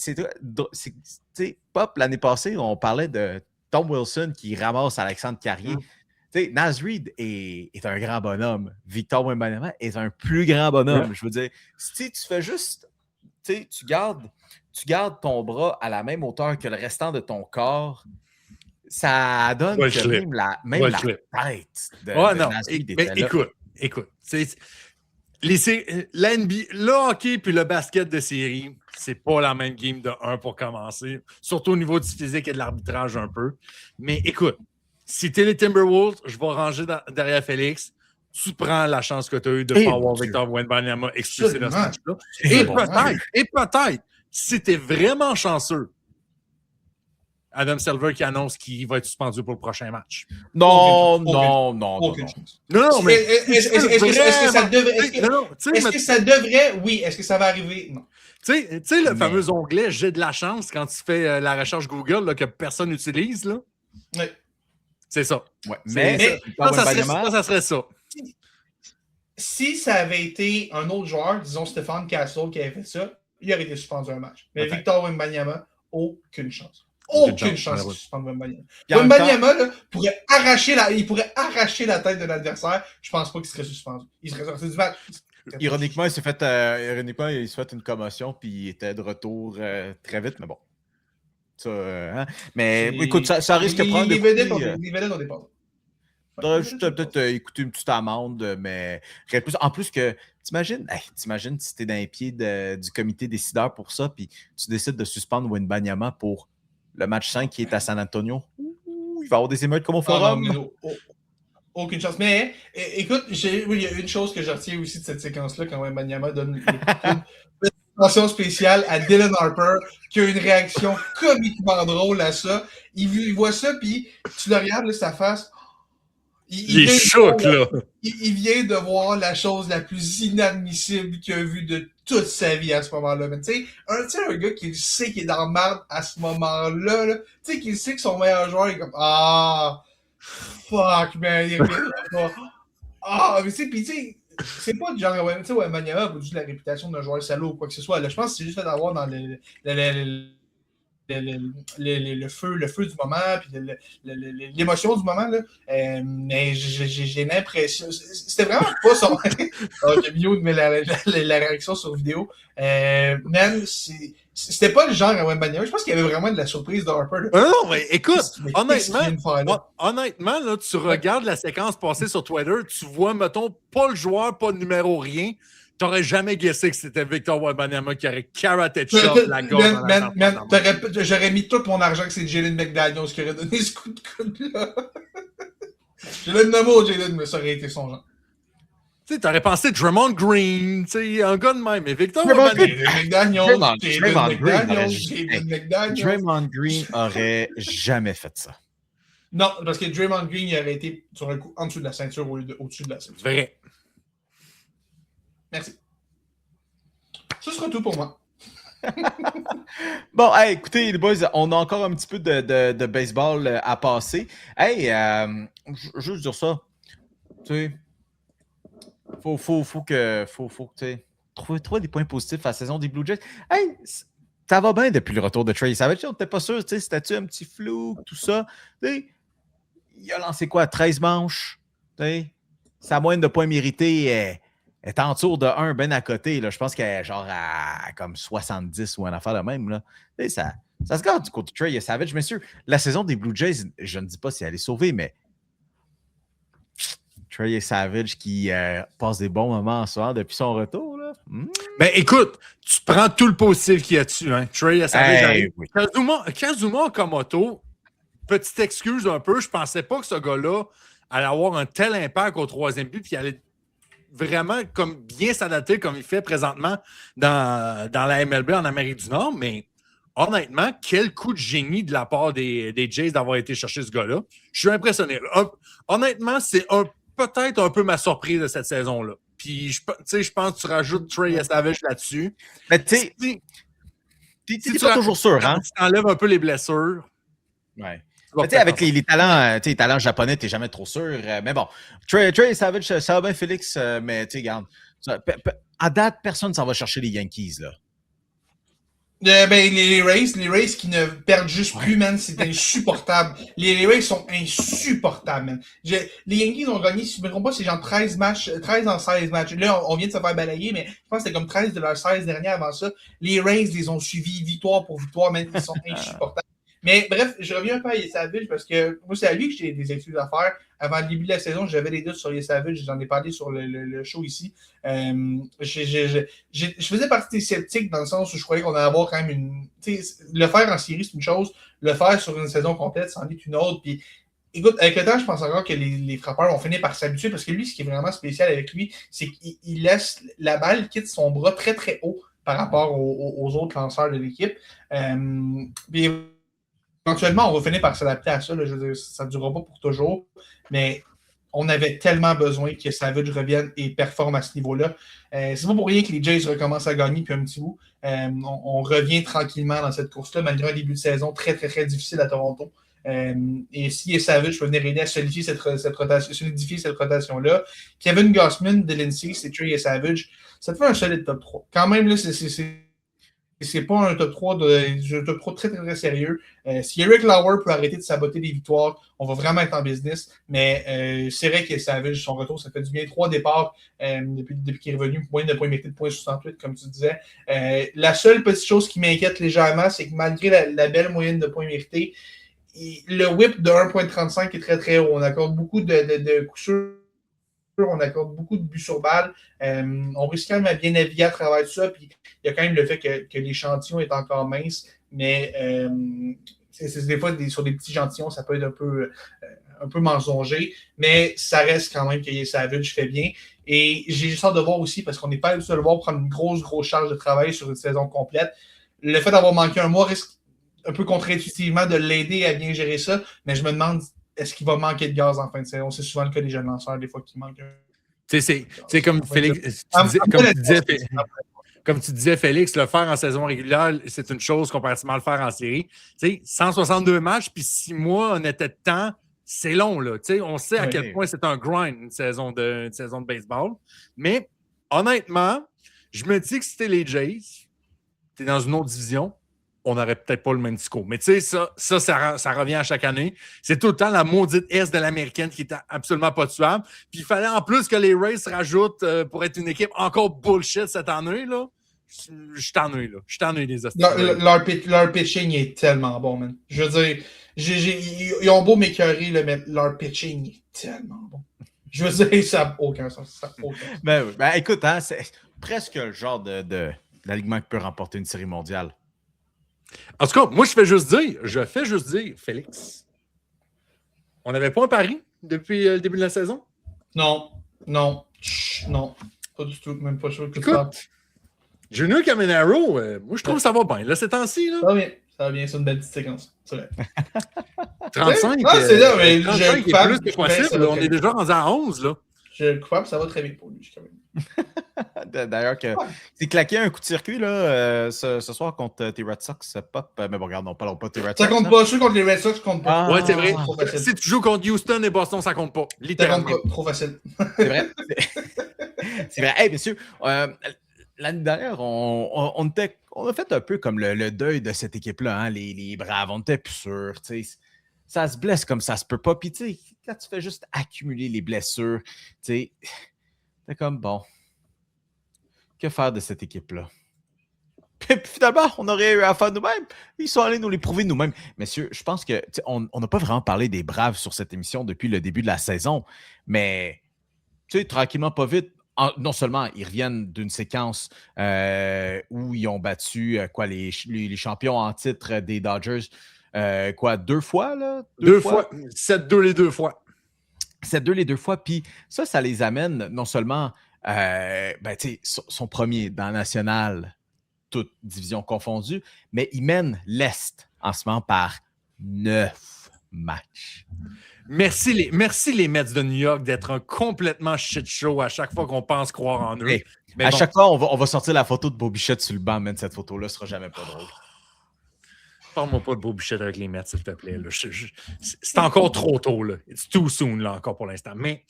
Speaker 5: Pop, l'année passée, on parlait de Tom Wilson qui ramasse Alexandre Carrier. Naz Reid est un grand bonhomme. Victor Wembanyama est un plus grand bonhomme. Je veux dire, si tu fais juste, tu gardes ton bras à la même hauteur que le restant de ton corps, ça donne que même la tête de Naz Reid était là.
Speaker 6: Écoute, le hockey puis le basket de série, c'est pas la même game de 1 pour commencer, surtout au niveau du physique et de l'arbitrage un peu. Mais écoute, si t'es les Timberwolves, je vais ranger derrière Félix. Tu prends la chance que tu as eue de ne pas avoir Victor Wembanyama expulsé de ce match-là. Et peut-être, si t'es vraiment chanceux, Adam Silver qui annonce qu'il va être suspendu pour le prochain match.
Speaker 5: Non.
Speaker 6: Mais
Speaker 7: est-ce que ça devrait? Oui. Est-ce que ça va arriver? Non.
Speaker 6: Tu sais le fameux onglet « J'ai de la chance » quand tu fais la recherche Google là, que personne n'utilise, là?
Speaker 7: Oui.
Speaker 6: C'est ça.
Speaker 5: Ouais. Mais
Speaker 6: ça serait ça.
Speaker 7: Si ça avait été un autre joueur, disons Stéphane Castle qui avait fait ça, il aurait été suspendu un match. Mais Victor Wembanyama, aucune chance. Aucune chance de suspendre Wembanyama. Wembanyama pourrait arracher la tête de l'adversaire. Je pense pas qu'il serait suspendu. Il serait sorti du match.
Speaker 5: Ironiquement, il s'est fait une commotion, puis il était de retour très vite, mais bon. Ça, hein? Mais écoute, ça risque de prendre...
Speaker 7: Les vedettes ont départ.
Speaker 5: T'aurais juste peut-être écouté une petite amende, mais en plus que t'imagines si t'es dans les pieds du comité décideur pour ça, puis tu décides de suspendre Wembanyama pour le match 5 qui est à San Antonio. Il va y avoir des émeutes comme au forum.
Speaker 7: Aucune chance. Mais écoute, il y a une chose que je retiens aussi de cette séquence-là quand Wembanyama donne une attention spéciale à Dylan Harper qui a une réaction comiquement drôle à ça. Il voit ça, puis tu le regardes, là, sa face.
Speaker 6: Il est choc, là.
Speaker 7: Il vient de voir la chose la plus inadmissible qu'il a vue de toute sa vie à ce moment-là. Mais tu sais, un gars qui sait qu'il est dans le marde à ce moment-là, là, tu sais, qu'il sait que son meilleur joueur est comme fuck, man. Mais tu sais, pis tu sais, c'est pas du genre, tu sais, Wembanyama a juste la réputation d'un joueur salaud ou quoi que ce soit. Là, je pense que c'est juste fait d'avoir dans le feu du moment, puis l'émotion du moment, là. Mais j'ai l'impression... C'était vraiment pas son... Camillo met la réaction sur vidéo. Même, c'était pas le genre à Wembanyama. Je pense qu'il y avait vraiment de la surprise de Harper.
Speaker 6: Non, mais écoute, honnêtement, là, tu regardes la séquence passée sur Twitter, tu vois, mettons, pas le joueur, pas le numéro, rien. T'aurais jamais guessé que c'était Victor Wembanyama qui aurait karaté shot la gorge.
Speaker 7: J'aurais mis tout mon argent que c'est Jalen McDaniels qui aurait donné ce coup de coude-là. Je l'ai nommé au Jalen, mais ça aurait été son genre.
Speaker 6: Tu sais, t'aurais pensé Draymond Green, tu sais, un gars de même. Mais Victor Wembanyama...
Speaker 5: Draymond Green aurait jamais fait ça.
Speaker 7: Non, parce que Draymond Green, il aurait été sur un coup en dessous de la ceinture au-dessus de la ceinture.
Speaker 6: Vrai.
Speaker 7: Merci. Ce sera tout pour moi.
Speaker 5: Bon, hey, écoutez, les boys, on a encore un petit peu de baseball à passer. Hey, juste dire ça. Tu sais, faut que tu sais, trouver des points positifs à la saison des Blue Jays. Hey, ça va bien depuis le retour de Trey Savage. On n'était pas sûr, tu sais, c'était-tu un petit flou, tout ça. Tu sais, il a lancé quoi, 13 manches? Tu sais, sa moyenne de points mérités est en tour de 1 ben à côté. Là. Je pense qu'elle est genre à comme 70 ou un affaire de même. Là. Ça se garde du côté de Trey Savage. Messieurs, la saison des Blue Jays, je ne dis pas si elle est sauvée, mais Trey Savage qui passe des bons moments en soir depuis son retour. Là.
Speaker 6: Ben écoute, tu prends tout le positif qu'il y a dessus. Hein. Trey Savage,
Speaker 5: oui.
Speaker 6: Kazuma Okamoto, petite excuse un peu, je pensais pas que ce gars-là allait avoir un tel impact au troisième but puis allait vraiment comme bien s'adapter comme il fait présentement dans la MLB en Amérique du Nord, mais honnêtement, quel coup de génie de la part des Jays d'avoir été chercher ce gars-là. Je suis impressionné. Honnêtement, c'est peut-être un peu ma surprise de cette saison-là. Puis, je pense que tu rajoutes Trey Savage là-dessus.
Speaker 5: Mais tu sais, t'es pas toujours sûr, hein?
Speaker 6: Tu enlèves un peu les blessures.
Speaker 5: Ouais. Avec les talents japonais, t'es jamais trop sûr. Mais bon, Trey Savage, ça va bien, Félix, mais tu sais, regarde. À date, personne ne s'en va chercher les Yankees, là.
Speaker 7: Les Rays qui ne perdent juste plus, man, c'est insupportable. Les Rays sont insupportables, man. Les Yankees ont gagné, si je ne me trompe pas, c'est genre 13 en 16 matchs. Là, on vient de se faire balayer, mais je pense que c'était comme 13 de leurs 16 derniers avant ça. Les Rays les ont suivis victoire pour victoire, man, ils sont insupportables. Mais bref, je reviens un peu à Savage parce que moi, c'est à lui que j'ai des excuses à faire. Avant le début de la saison, j'avais des doutes sur Savage. J'en ai parlé sur le show ici. Je faisais partie des sceptiques dans le sens où je croyais qu'on allait avoir quand même une... Le faire en série, c'est une chose. Le faire sur une saison complète, c'en est une autre. Puis, écoute, avec le temps, je pense encore que les frappeurs vont finir par s'habituer parce que lui, ce qui est vraiment spécial avec lui, c'est qu'il laisse la balle quitte son bras très, très haut par rapport aux autres lanceurs de l'équipe. Puis, éventuellement, on va finir par s'adapter à ça. Là. Je veux dire, ça ne durera pas pour toujours. Mais on avait tellement besoin que Savage revienne et performe à ce niveau-là. C'est pas pour rien que les Jays recommencent à gagner depuis un petit bout. On revient tranquillement dans cette course-là, malgré un début de saison très, très, très difficile à Toronto. Et si Savage peut venir aider à solidifier cette rotation-là, Kevin Gausman, Dylan Cease et Trey Savage, ça te fait un solide top 3. Quand même, là, c'est pas un top 3 un top 3 très, très, très sérieux. Si Eric Lauer peut arrêter de saboter des victoires, on va vraiment être en business. Mais c'est vrai que Savage, son retour, ça fait du bien. 3 départs depuis qu'il est revenu. Moyenne de points mérités de 0.68, comme tu disais. La seule petite chose qui m'inquiète légèrement, c'est que malgré la belle moyenne de points mérités, le whip de 1.35 est très, très haut. On accorde beaucoup de coups sûrs. On accorde beaucoup de buts sur balle. On réussit quand même à bien naviguer à travers tout ça. Puis il y a quand même le fait que l'échantillon est encore mince. Mais c'est des fois, sur des petits échantillons, ça peut être un peu mensonger. Mais ça reste quand même que Savage fait bien. Et j'ai juste hâte de voir aussi, parce qu'on n'est pas habitué de le voir prendre une grosse charge de travail sur une saison complète. Le fait d'avoir manqué un mois risque un peu contre-intuitivement de l'aider à bien gérer ça. Mais je me demande, est-ce qu'il va manquer de gaz en fin de saison? C'est souvent le cas des jeunes lanceurs, des fois, qui manquent.
Speaker 6: C'est comme Félix, comme tu disais, Félix, le faire en saison régulière, c'est une chose comparativement à le faire en série. 162 matchs, puis 6 mois, on était de temps, c'est long. Là. On sait à quel point c'est un grind, une saison de baseball. Mais honnêtement, je me dis que si t'es les Jays, t'es dans une autre division, on n'aurait peut-être pas le même discours. Mais tu sais, ça revient à chaque année. C'est tout le temps la maudite Est de l'américaine qui est absolument pas tuable. Puis il fallait en plus que les Rays se rajoutent pour être une équipe encore bullshit cette année. Là. Je t'ennuie, là. Je t'ennuie des hosties.
Speaker 7: Leur pitching est tellement bon, man. Je veux dire, ils ont beau m'écœurer, mais leur pitching est tellement bon. Je veux dire, ça n'a aucun sens.
Speaker 5: Ben, écoute, hein, c'est presque le genre de l'alignement qui peut remporter une série mondiale.
Speaker 6: En tout cas, moi, je fais juste dire, Félix, on n'avait pas un pari depuis le début de la saison?
Speaker 7: Non. Pas du tout, même pas sûr que
Speaker 6: écoute, Junior Caminero, moi, je trouve que ça va bien. Là, ces temps-ci, là.
Speaker 7: Ça va bien, c'est une belle petite séquence. C'est vrai.
Speaker 6: 35,
Speaker 7: c'est là, mais
Speaker 6: 35 est plus que possible. On est déjà rendu à 11, là.
Speaker 7: Je le crois, ça va très vite pour lui.
Speaker 5: D'ailleurs, c'est claqué un coup de circuit là, ce soir contre tes Red Sox. Pop. Mais bon, regarde, on parle pas de tes Red Sox.
Speaker 7: Ça compte pas. Ceux contre les Red Sox compte pas.
Speaker 6: Ouais, c'est vrai. Si tu joues contre Houston et Boston, ça compte pas. Littéralement.
Speaker 7: Trop facile.
Speaker 5: C'est vrai. C'est vrai. Hey, messieurs, l'année dernière, on a fait un peu comme le deuil de cette équipe-là, hein, les Braves. On était plus sûrs. Ça se blesse comme ça se peut pas. Puis, tu sais, quand tu fais juste accumuler les blessures, tu sais, c'est comme bon. Que faire de cette équipe-là? Puis finalement, on aurait eu à faire nous-mêmes. Ils sont allés nous les prouver nous-mêmes. Messieurs, je pense que on n'a pas vraiment parlé des Braves sur cette émission depuis le début de la saison, mais tu sais, tranquillement, pas vite. Non seulement ils reviennent d'une séquence où ils ont battu les champions en titre des Dodgers, 2 fois, là?
Speaker 6: 2 fois. 7-2 les 2 fois.
Speaker 5: 7-2 les 2 fois. Puis ça les amène non seulement son premier dans la nationale, toute division confondue, mais ils mènent l'Est en ce moment par 9 matchs.
Speaker 6: Merci les Mets de New York d'être un complètement shit show à chaque fois qu'on pense croire en eux.
Speaker 5: Mais à chaque fois, on va sortir la photo de Beau Bichette sur le banc, mais cette photo-là ne sera jamais pas drôle.
Speaker 6: Parle-moi pas de Beau Bichette avec les Mets, s'il te plaît. Là. C'est encore trop tôt. Là. It's too soon, là, encore pour l'instant. Mais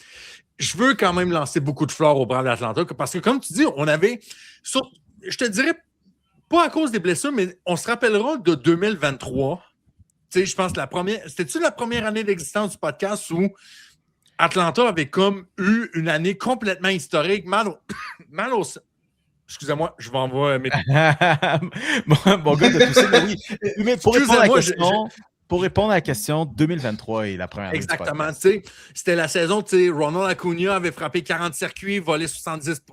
Speaker 6: je veux quand même lancer beaucoup de fleurs aux Braves d'Atlanta parce que, comme tu dis, on avait, je te dirais, pas à cause des blessures, mais on se rappellera de 2023. Tu sais, je pense que c'était-tu la première année d'existence du podcast où Atlanta avait comme eu une année complètement historique, mal au excusez-moi, je vais envoyer mes...
Speaker 5: Mon gars de tout ça, mais oui. Mais pour répondre à la question, 2023 est la première année.
Speaker 6: Exactement. C'était la saison, Ronald Acuna avait frappé 40 circuits, volé 70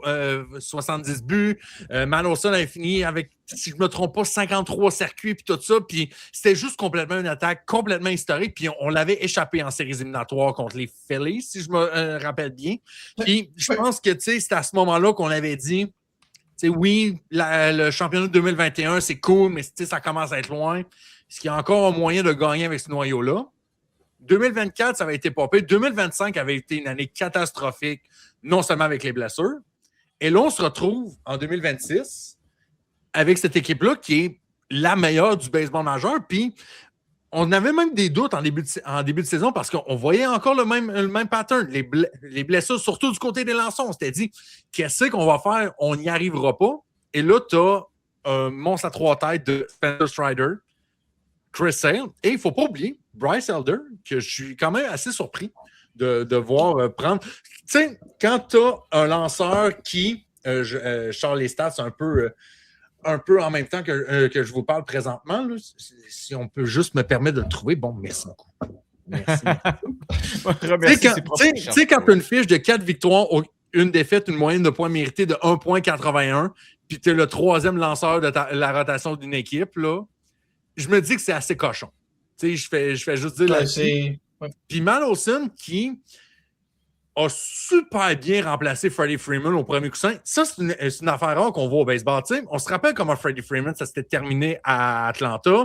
Speaker 6: buts. Matt Olson avait fini avec, si je ne me trompe pas, 53 circuits, puis tout ça. Puis c'était juste complètement une attaque complètement historique. Puis on l'avait échappé en séries éliminatoires contre les Phillies, si je me rappelle bien. Puis je pense que c'était à ce moment-là qu'on avait dit, oui, le championnat de 2021, c'est cool, mais ça commence à être loin. Est-ce qu'il y a encore un moyen de gagner avec ce noyau-là? 2024, ça avait été popé. 2025 avait été une année catastrophique, non seulement avec les blessures. Et là, on se retrouve en 2026 avec cette équipe-là qui est la meilleure du baseball majeur. Puis, on avait même des doutes en début de saison parce qu'on voyait encore le même pattern. Les blessures, surtout du côté des lançons. On s'était dit, qu'est-ce qu'on va faire? On n'y arrivera pas. Et là, tu as un monstre à 3 têtes de Spencer Strider, Chris Sale. Et il ne faut pas oublier Bryce Elder, que je suis quand même assez surpris de voir prendre. Tu sais, quand tu as un lanceur qui, je sors les stats un peu en même temps que je vous parle présentement, là, si on peut juste me permettre de le trouver, bon, merci beaucoup. Merci. Tu sais, quand tu as une fiche de 4 victoires, une défaite, une moyenne de points mérités de 1,81, puis tu es le 3e lanceur de la rotation d'une équipe, là, je me dis que c'est assez cochon. Tu sais, je fais juste dire là-dessus. Puis Matt Olson, qui a super bien remplacé Freddie Freeman au premier coussin. Ça, c'est une affaire rare qu'on voit au baseball. T'sais, on se rappelle comment Freddie Freeman, ça s'était terminé à Atlanta.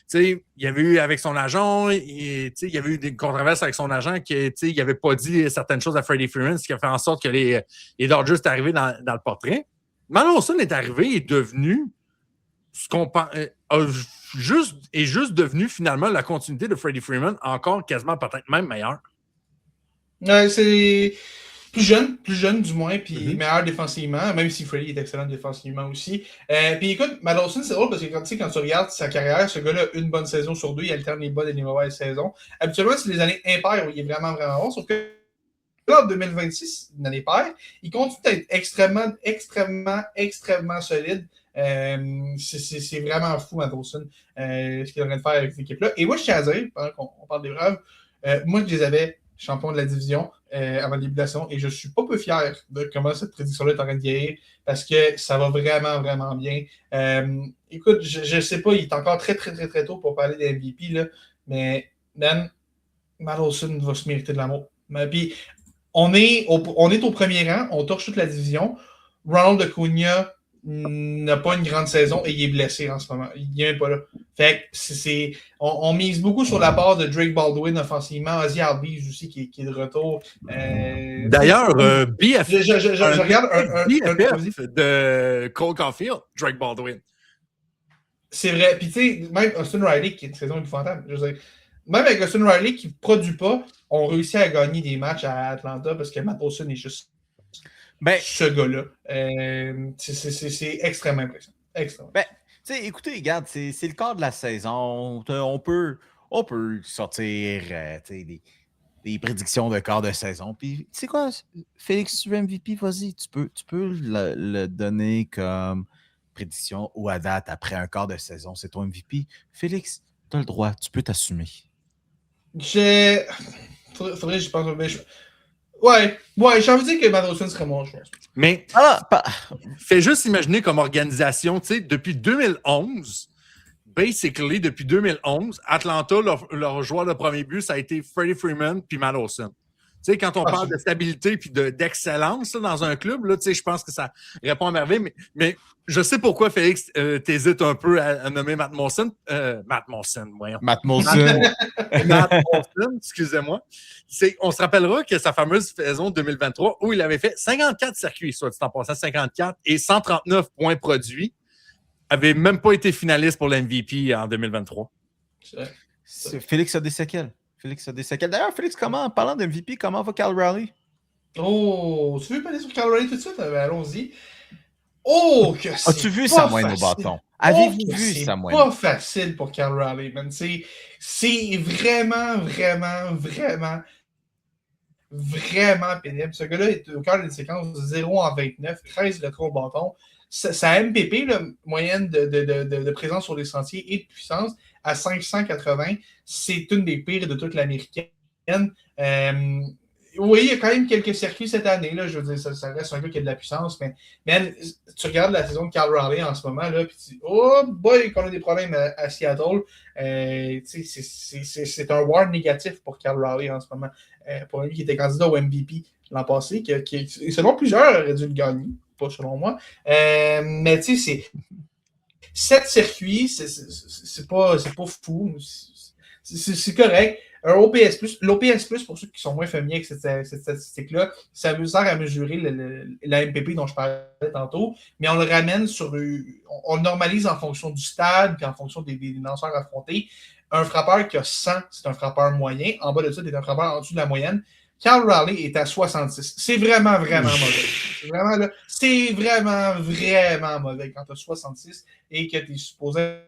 Speaker 6: T'sais, il y avait eu avec son agent, il y avait eu des controverses avec son agent qui il n'avait pas dit certaines choses à Freddie Freeman, ce qui a fait en sorte que les Dodgers sont arrivés dans le portrait. Matt Olson est arrivé et est devenu ce qu'on juste devenu finalement la continuité de Freddie Freeman, encore quasiment peut-être même meilleur.
Speaker 7: C'est plus jeune du moins, puis meilleur défensivement, même si Freddie est excellent défensivement aussi. Puis écoute, Matt Olson, c'est drôle parce que quand tu regardes sa carrière, ce gars-là, une bonne saison sur 2, il alterne les bonnes et les mauvaises saisons. Habituellement, c'est des années impaires où il est vraiment, vraiment bon, sauf que là, en 2026, une année paire, il continue d'être extrêmement solide. C'est vraiment fou, Matt Olson, ce qu'il est en train de faire avec cette équipe-là. Et moi, je tiens à dire, pendant qu'on parle des braves, moi, je les avais champion de la division avant le début de la saison, et je suis pas peu fier de comment cette prédiction-là est en train de vieillir, parce que ça va vraiment, vraiment bien. Écoute, je sais pas, il est encore très tôt pour parler des MVP, là, mais man, Matt Olson va se mériter de l'amour. Puis, on est au premier rang, on torche toute la division. Ronald Acuna n'a pas une grande saison et il est blessé en ce moment. Il n'est même pas là. Fait que on mise beaucoup sur la part de Drake Baldwin offensivement, Ozzy Albies aussi qui est de retour.
Speaker 6: D'ailleurs, BF.
Speaker 7: Je regarde un
Speaker 6: BF de Cole Caulfield, Drake Baldwin.
Speaker 7: C'est vrai. Puis tu sais, même Austin Riley qui est une saison épouvantable. Je veux dire, même avec Austin Riley qui ne produit pas, on réussit à gagner des matchs à Atlanta parce que Matt Olson est juste ce gars-là. C'est extrêmement impressionnant. Extrêmement.
Speaker 5: Écoutez, regarde, c'est le quart de la saison. On peut sortir des prédictions de quart de saison. Puis, tu sais quoi, Félix, tu veux MVP, vas-y. Tu peux le donner comme prédiction ou à date après un quart de saison. C'est ton MVP. Félix, tu as le droit. Tu peux t'assumer.
Speaker 7: Faudrait que je pense. Ouais, j'ai envie de dire que Matt Olson serait mon choix.
Speaker 6: Mais fais juste imaginer comme organisation, tu sais, depuis 2011, depuis 2011, Atlanta, leur joueur de premier but, ça a été Freddie Freeman puis Matt Olson. Tu sais, quand on parle de stabilité puis d'excellence dans un club, là, tu sais, je pense que ça répond à merveille. Mais je sais pourquoi, Félix, t'hésites un peu à nommer Matt Molson.
Speaker 5: Matt Molson,
Speaker 6: excusez-moi. On se rappellera que sa fameuse saison 2023, où il avait fait 54 circuits, soit dit en passant 54, et 139 points produits, avait même pas été finaliste pour l'MVP en 2023.
Speaker 5: Félix a des séquelles. D'ailleurs, Félix, en parlant de MVP, comment va Cal Raleigh?
Speaker 7: Oh, tu veux parler sur Cal Raleigh tout de suite? Allons-y. Oh, que c'est
Speaker 5: As-tu vu sa moyenne au bâton? Avez-vous vu sa moyenne?
Speaker 7: C'est pas facile pour Cal Raleigh, man. C'est vraiment pénible. Ce gars-là est au cœur d'une séquence de 0 en 29, 13 rétro au bâton. Sa MPP, là, moyenne de présence sur les sentiers et de puissance, à 580, c'est une des pires de toute l'américaine. Oui, il y a quand même quelques circuits cette année. Là, je veux dire, ça reste un gars qui a de la puissance, mais tu regardes la saison de Cal Raleigh en ce moment, là, puis tu dis, oh boy, qu'on a des problèmes à Seattle. C'est un war négatif pour Cal Raleigh en ce moment. Pour lui qui était candidat au MVP l'an passé, qui selon plusieurs, aurait dû le gagner, pas selon moi. Mais tu sais, c'est 7 circuits, c'est pas fou. C'est correct. Un OPS+, l'OPS+, pour ceux qui sont moins familiers avec cette statistique-là, ça sert à mesurer la MPP dont je parlais tantôt, mais on le ramène on le normalise en fonction du stade puis en fonction des lanceurs affrontés. Un frappeur qui a 100, c'est un frappeur moyen. En bas de ça, c'est un frappeur en dessous de la moyenne. Cal Raleigh est à 66. C'est vraiment, vraiment mauvais. C'est vraiment mauvais quand tu as 66 et que tu es supposé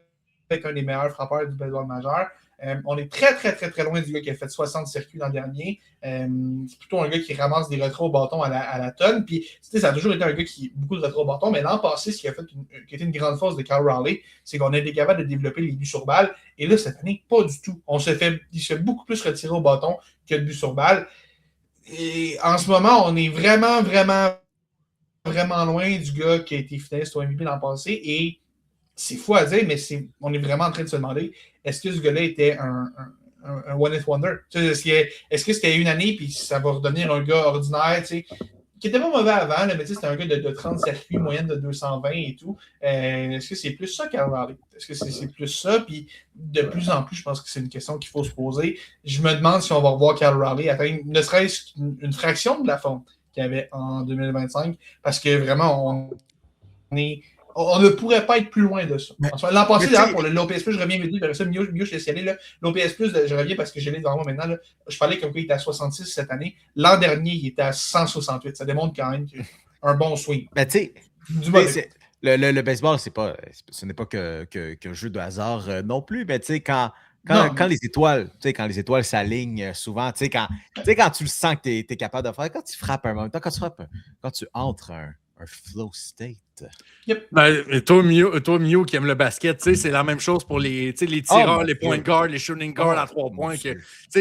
Speaker 7: être un des meilleurs frappeurs du baseball majeur. On est très loin du gars qui a fait 60 circuits l'an dernier. C'est plutôt un gars qui ramasse des retraits au bâton à la tonne. Puis, ça a toujours été un gars qui a beaucoup de retraits au bâton. Mais l'an passé, ce qui a été une grande force de Cal Raleigh, c'est qu'on a été capable de développer les buts sur balle. Et là, cette année, pas du tout. Il se fait beaucoup plus retirer au bâton que de buts sur balle. Et en ce moment, on est vraiment loin du gars qui a été finaliste au MVP l'an passé. Et c'est fou à dire, mais on est vraiment en train de se demander, est-ce que ce gars-là était un one-hit wonder? Est-ce que c'était une année, puis ça va redevenir un gars ordinaire, qui était pas mauvais avant, là, mais c'était un gars de 30 circuits, moyenne de 220 et tout. Est-ce que c'est plus ça Cal Raleigh? Est-ce que c'est plus ça? Puis de plus en plus, je pense que c'est une question qu'il faut se poser. Je me demande si on va revoir Cal Raleigh atteindre ne serait-ce qu'une fraction de la forme qu'il y avait en 2025, parce que vraiment, on ne pourrait pas être plus loin de ça. L'an passé, d'ailleurs, pour l'OPS+, je reviens vite, vers ça, mieux je laisse y aller. L'OPS+, je reviens parce que je l'ai devant moi maintenant. Là, je parlais comme quoi il était à 66 cette année. L'an dernier, il était à 168. Ça démontre quand même un bon swing.
Speaker 5: Mais tu sais, le baseball, ce n'est pas qu'un jeu de hasard non plus. Mais tu sais, quand les étoiles s'alignent souvent, tu sais, quand tu le sens que tu es capable de faire, quand tu frappes un moment, quand tu entres un flow state.
Speaker 6: Yep. Ben, toi, Mio, qui aime le basket, c'est la même chose pour les tireurs, les point guards, les shooting guards à 3 points.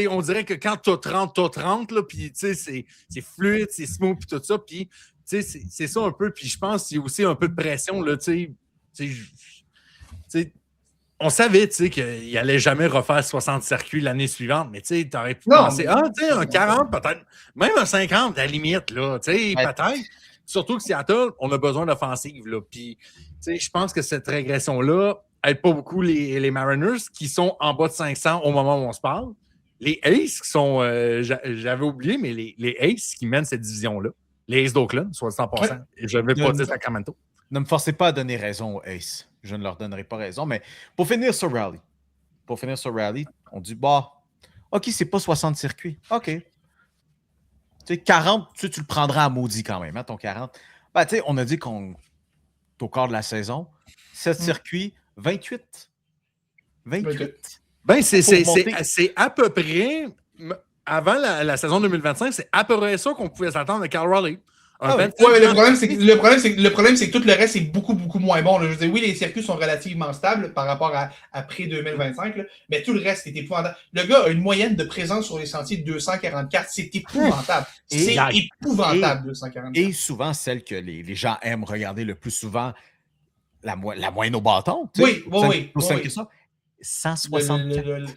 Speaker 6: On dirait que quand tu as 30, là, puis c'est fluide, c'est smooth, puis tout ça, puis c'est ça un peu, puis je pense qu'il y a aussi un peu de pression, là, on savait qu'il n'allait jamais refaire 60 circuits l'année suivante, mais tu aurais pu penser, un 40, peut-être, même un 50 à la limite, là, peut-être. Surtout que Seattle, on a besoin d'offensive. Puis, je pense que cette régression-là aide pas beaucoup les Mariners qui sont en bas de 500 au moment où on se parle. Les Aces qui sont, j'avais oublié, mais les Aces qui mènent cette division-là, les Aces d'Oakland, 100%. Ouais. Et je ne vais pas dire Sacramento.
Speaker 5: Ne me forcez pas à donner raison aux Aces. Je ne leur donnerai pas raison. Mais pour finir sur Raleigh, on dit, OK, c'est pas 60 circuits. OK. 40, tu le prendras à maudit quand même, hein, ton 40. On a dit qu'au quart de la saison, 7 circuits, 28. 28.
Speaker 6: Ben, c'est à peu près, avant la saison 2025, c'est à peu près ça qu'on pouvait s'attendre de Cal Raleigh.
Speaker 7: Mais le problème, c'est que tout le reste est beaucoup moins bon. Là. Je veux dire, oui, les circuits sont relativement stables par rapport à après 2025, là, mais tout le reste est épouvantable. Le gars a une moyenne de présence sur les sentiers de 244. C'est épouvantable. C'est épouvantable, 244.
Speaker 5: Et souvent, celle que les gens aiment regarder le plus souvent, la moyenne au bâton.
Speaker 7: Oui.
Speaker 5: 164.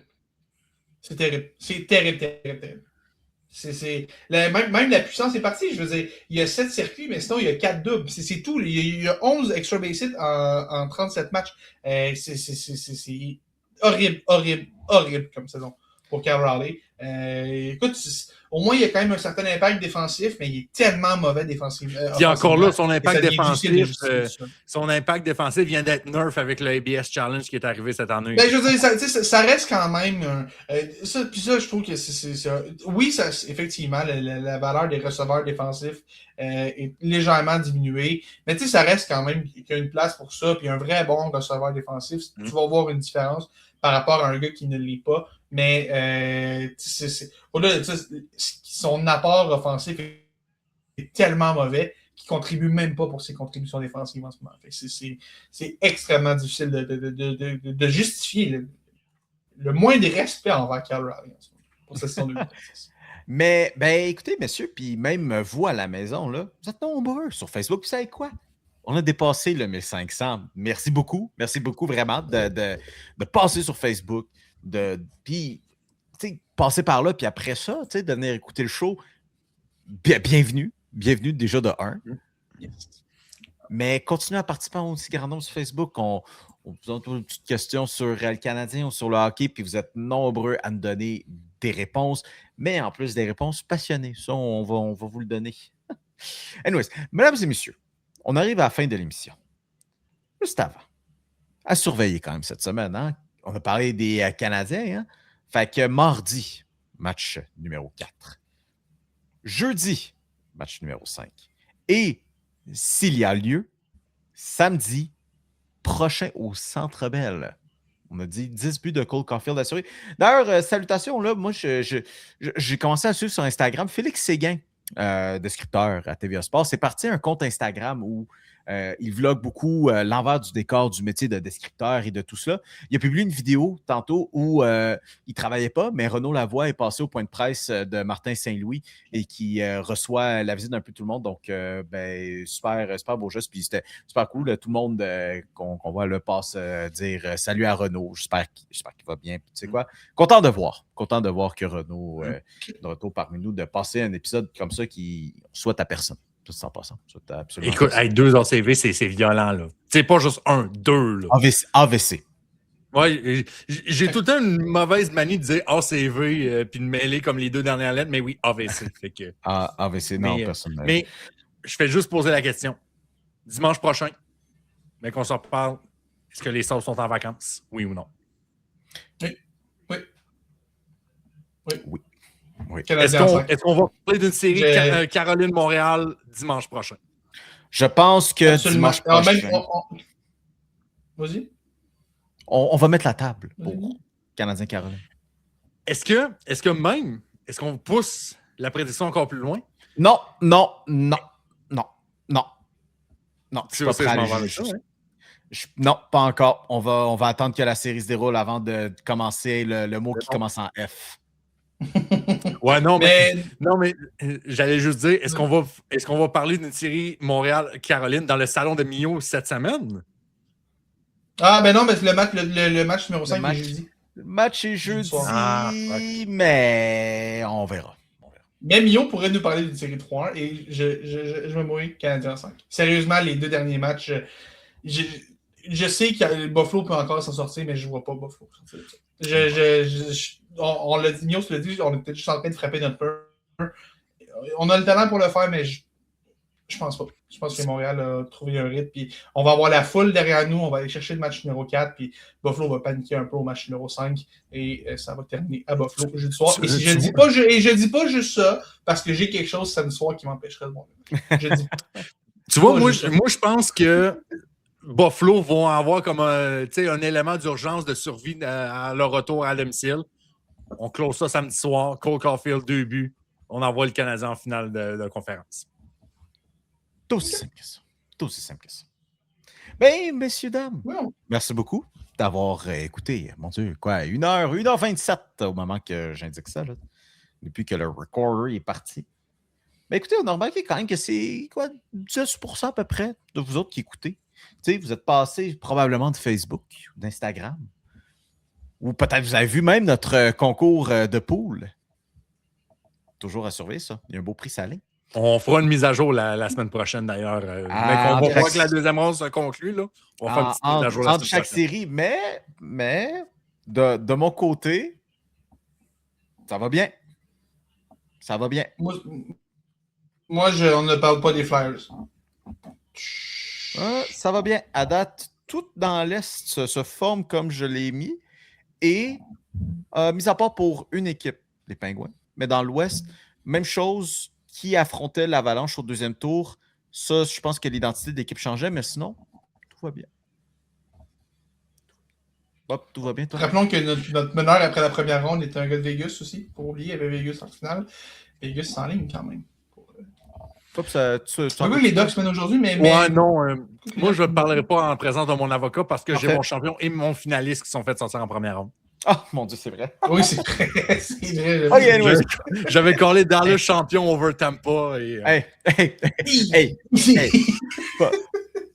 Speaker 7: C'est terrible. C'est terrible. Même la puissance est partie. Je veux dire, il y a 7 circuits, mais sinon, il y a 4 doubles. C'est tout. Il y a 11 extra base hits en 37 matchs. C'est horrible comme saison pour Cal Raleigh. Écoute, au moins, il y a quand même un certain impact défensif, mais il est tellement mauvais défensif.
Speaker 6: Puis encore là, son impact défensif vient d'être nerf avec le ABS Challenge qui est arrivé cette année.
Speaker 7: Ben, je veux dire, ça reste quand même... puis ça, je trouve que oui, effectivement, la valeur des receveurs défensifs est légèrement diminuée, mais tu sais, ça reste quand même qu'il y a une place pour ça, puis un vrai bon receveur défensif, tu vas voir une différence par rapport à un gars qui ne l'est pas. Mais son apport offensif est tellement mauvais qu'il ne contribue même pas pour ses contributions défensives en ce moment. C'est extrêmement difficile de justifier le moins de respect envers Cal Raleigh pour cette saison 2026.
Speaker 5: Mais, écoutez, messieurs, puis même vous à la maison, là, vous êtes nombreux sur Facebook. Vous savez quoi? On a dépassé le 1500. Merci beaucoup vraiment de passer sur Facebook. Puis, passer par là, puis après ça, de venir écouter le show. Bienvenue déjà de 1.
Speaker 7: Yes.
Speaker 5: Mais continuez à participer au aussi grand nombre sur Facebook. On vous donne une petite question sur le Canadien ou sur le hockey, puis vous êtes nombreux à nous donner des réponses, mais en plus des réponses passionnées. Ça, on va vous le donner. Anyways, mesdames et messieurs, on arrive à la fin de l'émission. Juste avant, à surveiller quand même cette semaine, hein? On a parlé des Canadiens, hein? Fait que mardi, match numéro 4. jeudi, match numéro 5. Et s'il y a lieu, samedi prochain au Centre Bell. On a dit 10 buts de Cole Caulfield assurés. D'ailleurs, salutations, là, moi, j'ai commencé à suivre sur Instagram Félix Séguin, descripteur à TVA Sport. C'est parti un compte Instagram où il vlogue beaucoup l'envers du décor du métier de descripteur et de tout cela. Il a publié une vidéo tantôt où il ne travaillait pas, mais Renaud Lavoie est passé au point de presse de Martin Saint-Louis et qui reçoit la visite d'un peu tout le monde. Donc, super beau geste. Puis c'était super cool. Tout le monde qu'on voit le passe dire salut à Renaud. J'espère qu'il va bien. Puis, tu sais quoi? Content de voir que Renaud est de retour parmi nous, de passer un épisode comme ça qui souhaite à personne. Tout ça en passant.
Speaker 6: Écoute, avec 2 ACV, c'est violent, là. C'est pas juste 1, 2, là.
Speaker 5: AVC.
Speaker 6: Oui, j'ai tout le temps une mauvaise manie de dire ACV puis de mêler comme les 2 dernières lettres, mais oui, AVC. Fait que,
Speaker 5: AVC, non, personne.
Speaker 6: Mais je fais juste poser la question. Dimanche prochain, mais qu'on s'en reparle, est-ce que les Sauces sont en vacances? Oui ou non?
Speaker 5: Oui.
Speaker 6: Est-ce qu'on va parler d'une série Caroline-Montréal dimanche prochain?
Speaker 5: Je pense que
Speaker 7: Absolument.
Speaker 5: dimanche prochain...
Speaker 7: Vas-y.
Speaker 5: On va mettre la table pour Canadien-Caroline.
Speaker 6: Est-ce qu'on pousse la prédiction encore plus loin?
Speaker 5: Non. Je suis pas prêt à aller
Speaker 6: ça, hein?
Speaker 5: Non, pas encore. On va attendre que la série se déroule avant de commencer le mot qui commence en F.
Speaker 6: Ouais, non, mais j'allais juste dire, est-ce qu'on va parler d'une série Montréal-Caroline dans le salon de Mio cette semaine?
Speaker 7: Ah, ben non, mais le match numéro 5 est jeudi.
Speaker 5: Le match est jeudi, mais on verra.
Speaker 7: Mais Mio pourrait nous parler d'une série 3-1 et je me mouille Canadien 5. Sérieusement, les 2 derniers matchs, je sais que Buffalo peut encore s'en sortir, mais je ne vois pas Buffalo. On l'a dit, Mio se l'a dit, on était juste en train de frapper notre peur. On a le talent pour le faire, mais je pense pas. Je pense que Montréal a trouvé un rythme. Puis on va avoir la foule derrière nous. On va aller chercher le match numéro 4. Puis Buffalo va paniquer un peu au match numéro 5. Et ça va terminer à Buffalo jeudi soir. Et je dis pas juste ça parce que j'ai quelque chose samedi soir qui m'empêcherait de voir.
Speaker 6: Tu vois, moi, je pense que Buffalo vont avoir comme un élément d'urgence de survie à leur retour à domicile. On close ça samedi soir. Cole Caulfield, 2 buts. On envoie le Canadien en finale de conférence.
Speaker 5: Tout aussi simple que ça. Bien, messieurs, dames, merci beaucoup d'avoir écouté. Mon Dieu, 1h27 au moment que j'indique ça, là, depuis que le recorder est parti. Mais écoutez, on a remarqué quand même que c'est 10% à peu près de vous autres qui écoutez. T'sais, vous êtes passés probablement de Facebook ou d'Instagram. Ou peut-être vous avez vu même notre concours de pool. Toujours à surveiller, ça. Il y a un beau prix salé.
Speaker 6: On fera une mise à jour la semaine prochaine, d'ailleurs. On va voir que la deuxième ronde se conclut. Là. On va faire une petite mise à jour
Speaker 5: entre chaque série. Mais de mon côté, ça va bien. Ça va bien.
Speaker 7: Moi, on ne parle pas des Flyers.
Speaker 5: Ça va bien. À date, tout dans l'Est se forme comme je l'ai mis. Et, mis à part pour une équipe, les Pingouins, mais dans l'Ouest, même chose qui affrontait l'Avalanche au deuxième tour. Ça, je pense que l'identité de l'équipe changeait, mais sinon, tout va bien. Hop, tout va bien, toi?
Speaker 7: Rappelons que notre meneur après la première ronde était un gars de Vegas aussi. Pour oublier, il y avait Vegas en finale. Vegas c'est en ligne quand même. Oui, les Ducks mènent aujourd'hui, mais...
Speaker 6: Ouais, non. Moi, je ne parlerai pas en présence de mon avocat parce que j'ai mon champion et mon finaliste qui sont fait sortir en première ronde.
Speaker 5: Ah, mon Dieu, c'est vrai.
Speaker 7: Oui, c'est vrai. C'est vrai.
Speaker 6: J'avais collé dans le champion over Tampa. Et,
Speaker 5: Hey!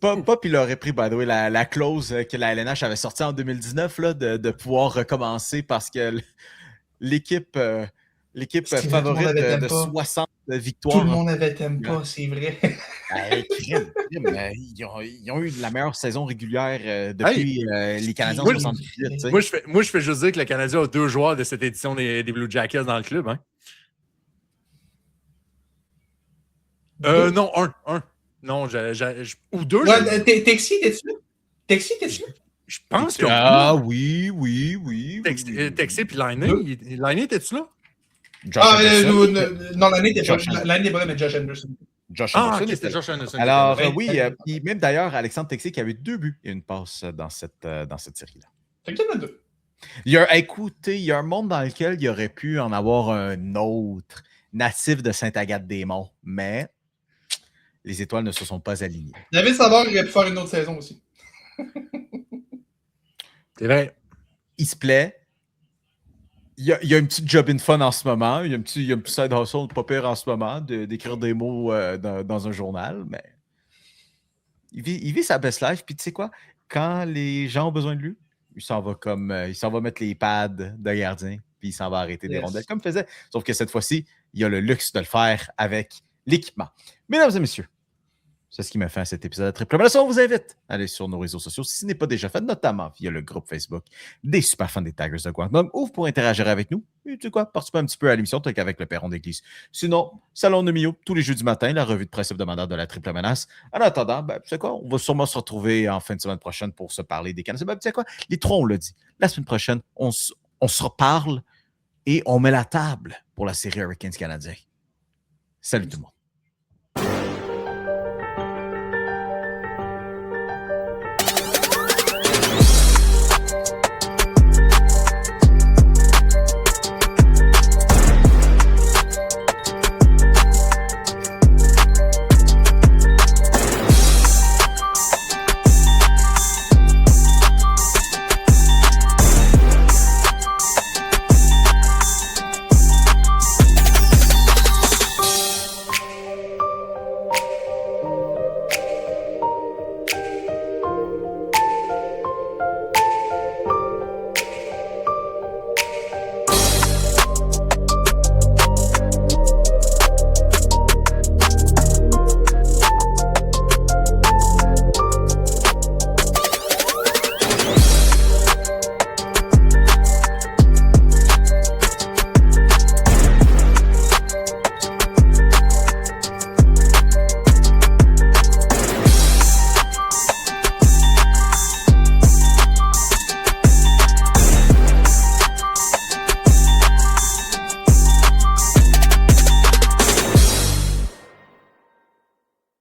Speaker 5: Pop, il aurait pris, by the way, la clause que la LNH avait sortie en 2019 là, de pouvoir recommencer parce que l'équipe favorite de 60 victoires.
Speaker 7: Tout le monde avait Tampa, c'est vrai.
Speaker 5: Ils ont eu la meilleure saison régulière depuis les Canadiens 78.
Speaker 6: Moi, je fais juste dire que le Canadien a 2 joueurs de cette édition des Blue Jackets dans le club. Hein? Non, un. Non, ou 2.
Speaker 7: Ouais, Texi, t'es-tu là?
Speaker 6: Je pense que
Speaker 5: oui.
Speaker 6: Texi puis Lainé. Lainé, t'es-tu là?
Speaker 5: Josh Anderson.
Speaker 7: Non, l'année n'est
Speaker 5: Josh
Speaker 7: pas là, mais Josh Anderson.
Speaker 5: Josh
Speaker 6: Ah,
Speaker 5: Anderson
Speaker 6: ok,
Speaker 5: était
Speaker 6: c'était
Speaker 5: là.
Speaker 6: Josh Anderson.
Speaker 5: Alors,
Speaker 7: Ouais.
Speaker 5: oui, puis même d'ailleurs, Alexandre Texier qui avait 2 buts et une passe dans cette série-là.
Speaker 7: Fait qu'il y en a 2.
Speaker 5: Écoutez, il y a un monde dans lequel il aurait pu en avoir un autre, natif de Sainte-Agathe-des-Monts, mais les étoiles ne se sont pas alignées.
Speaker 7: David Savard aurait pu faire une autre saison aussi.
Speaker 6: C'est vrai.
Speaker 5: Il se plaît. Il y a une petite job in fun en ce moment. Il y a un petit side hustle pas pire en ce moment d'écrire des mots dans un journal, mais il vit sa best life. Puis tu sais quoi? Quand les gens ont besoin de lui, il s'en va mettre les pads de gardien, puis il s'en va arrêter des rondelles comme il faisait. Sauf que cette fois-ci, il a le luxe de le faire avec l'équipement. Mesdames et messieurs, c'est ce qui m'a fait à cet épisode de Triple Menace. On vous invite à aller sur nos réseaux sociaux si ce n'est pas déjà fait, notamment via le groupe Facebook des super fans des Tigers de Guangdong, où vous pourrez interagir avec nous. Et tu sais quoi, participer un petit peu à l'émission, peut-être qu'avec le Perron d'église. Sinon, Salon de Mio, tous les jeudis matin, la revue de presse hebdomadaire de la Triple Menace. En attendant, tu sais quoi, on va sûrement se retrouver en fin de semaine prochaine pour se parler des Canadiens. Tu sais quoi, les trois, on l'a dit. La semaine prochaine, on se reparle et on met la table pour la série Hurricanes canadiens. Salut tout le monde.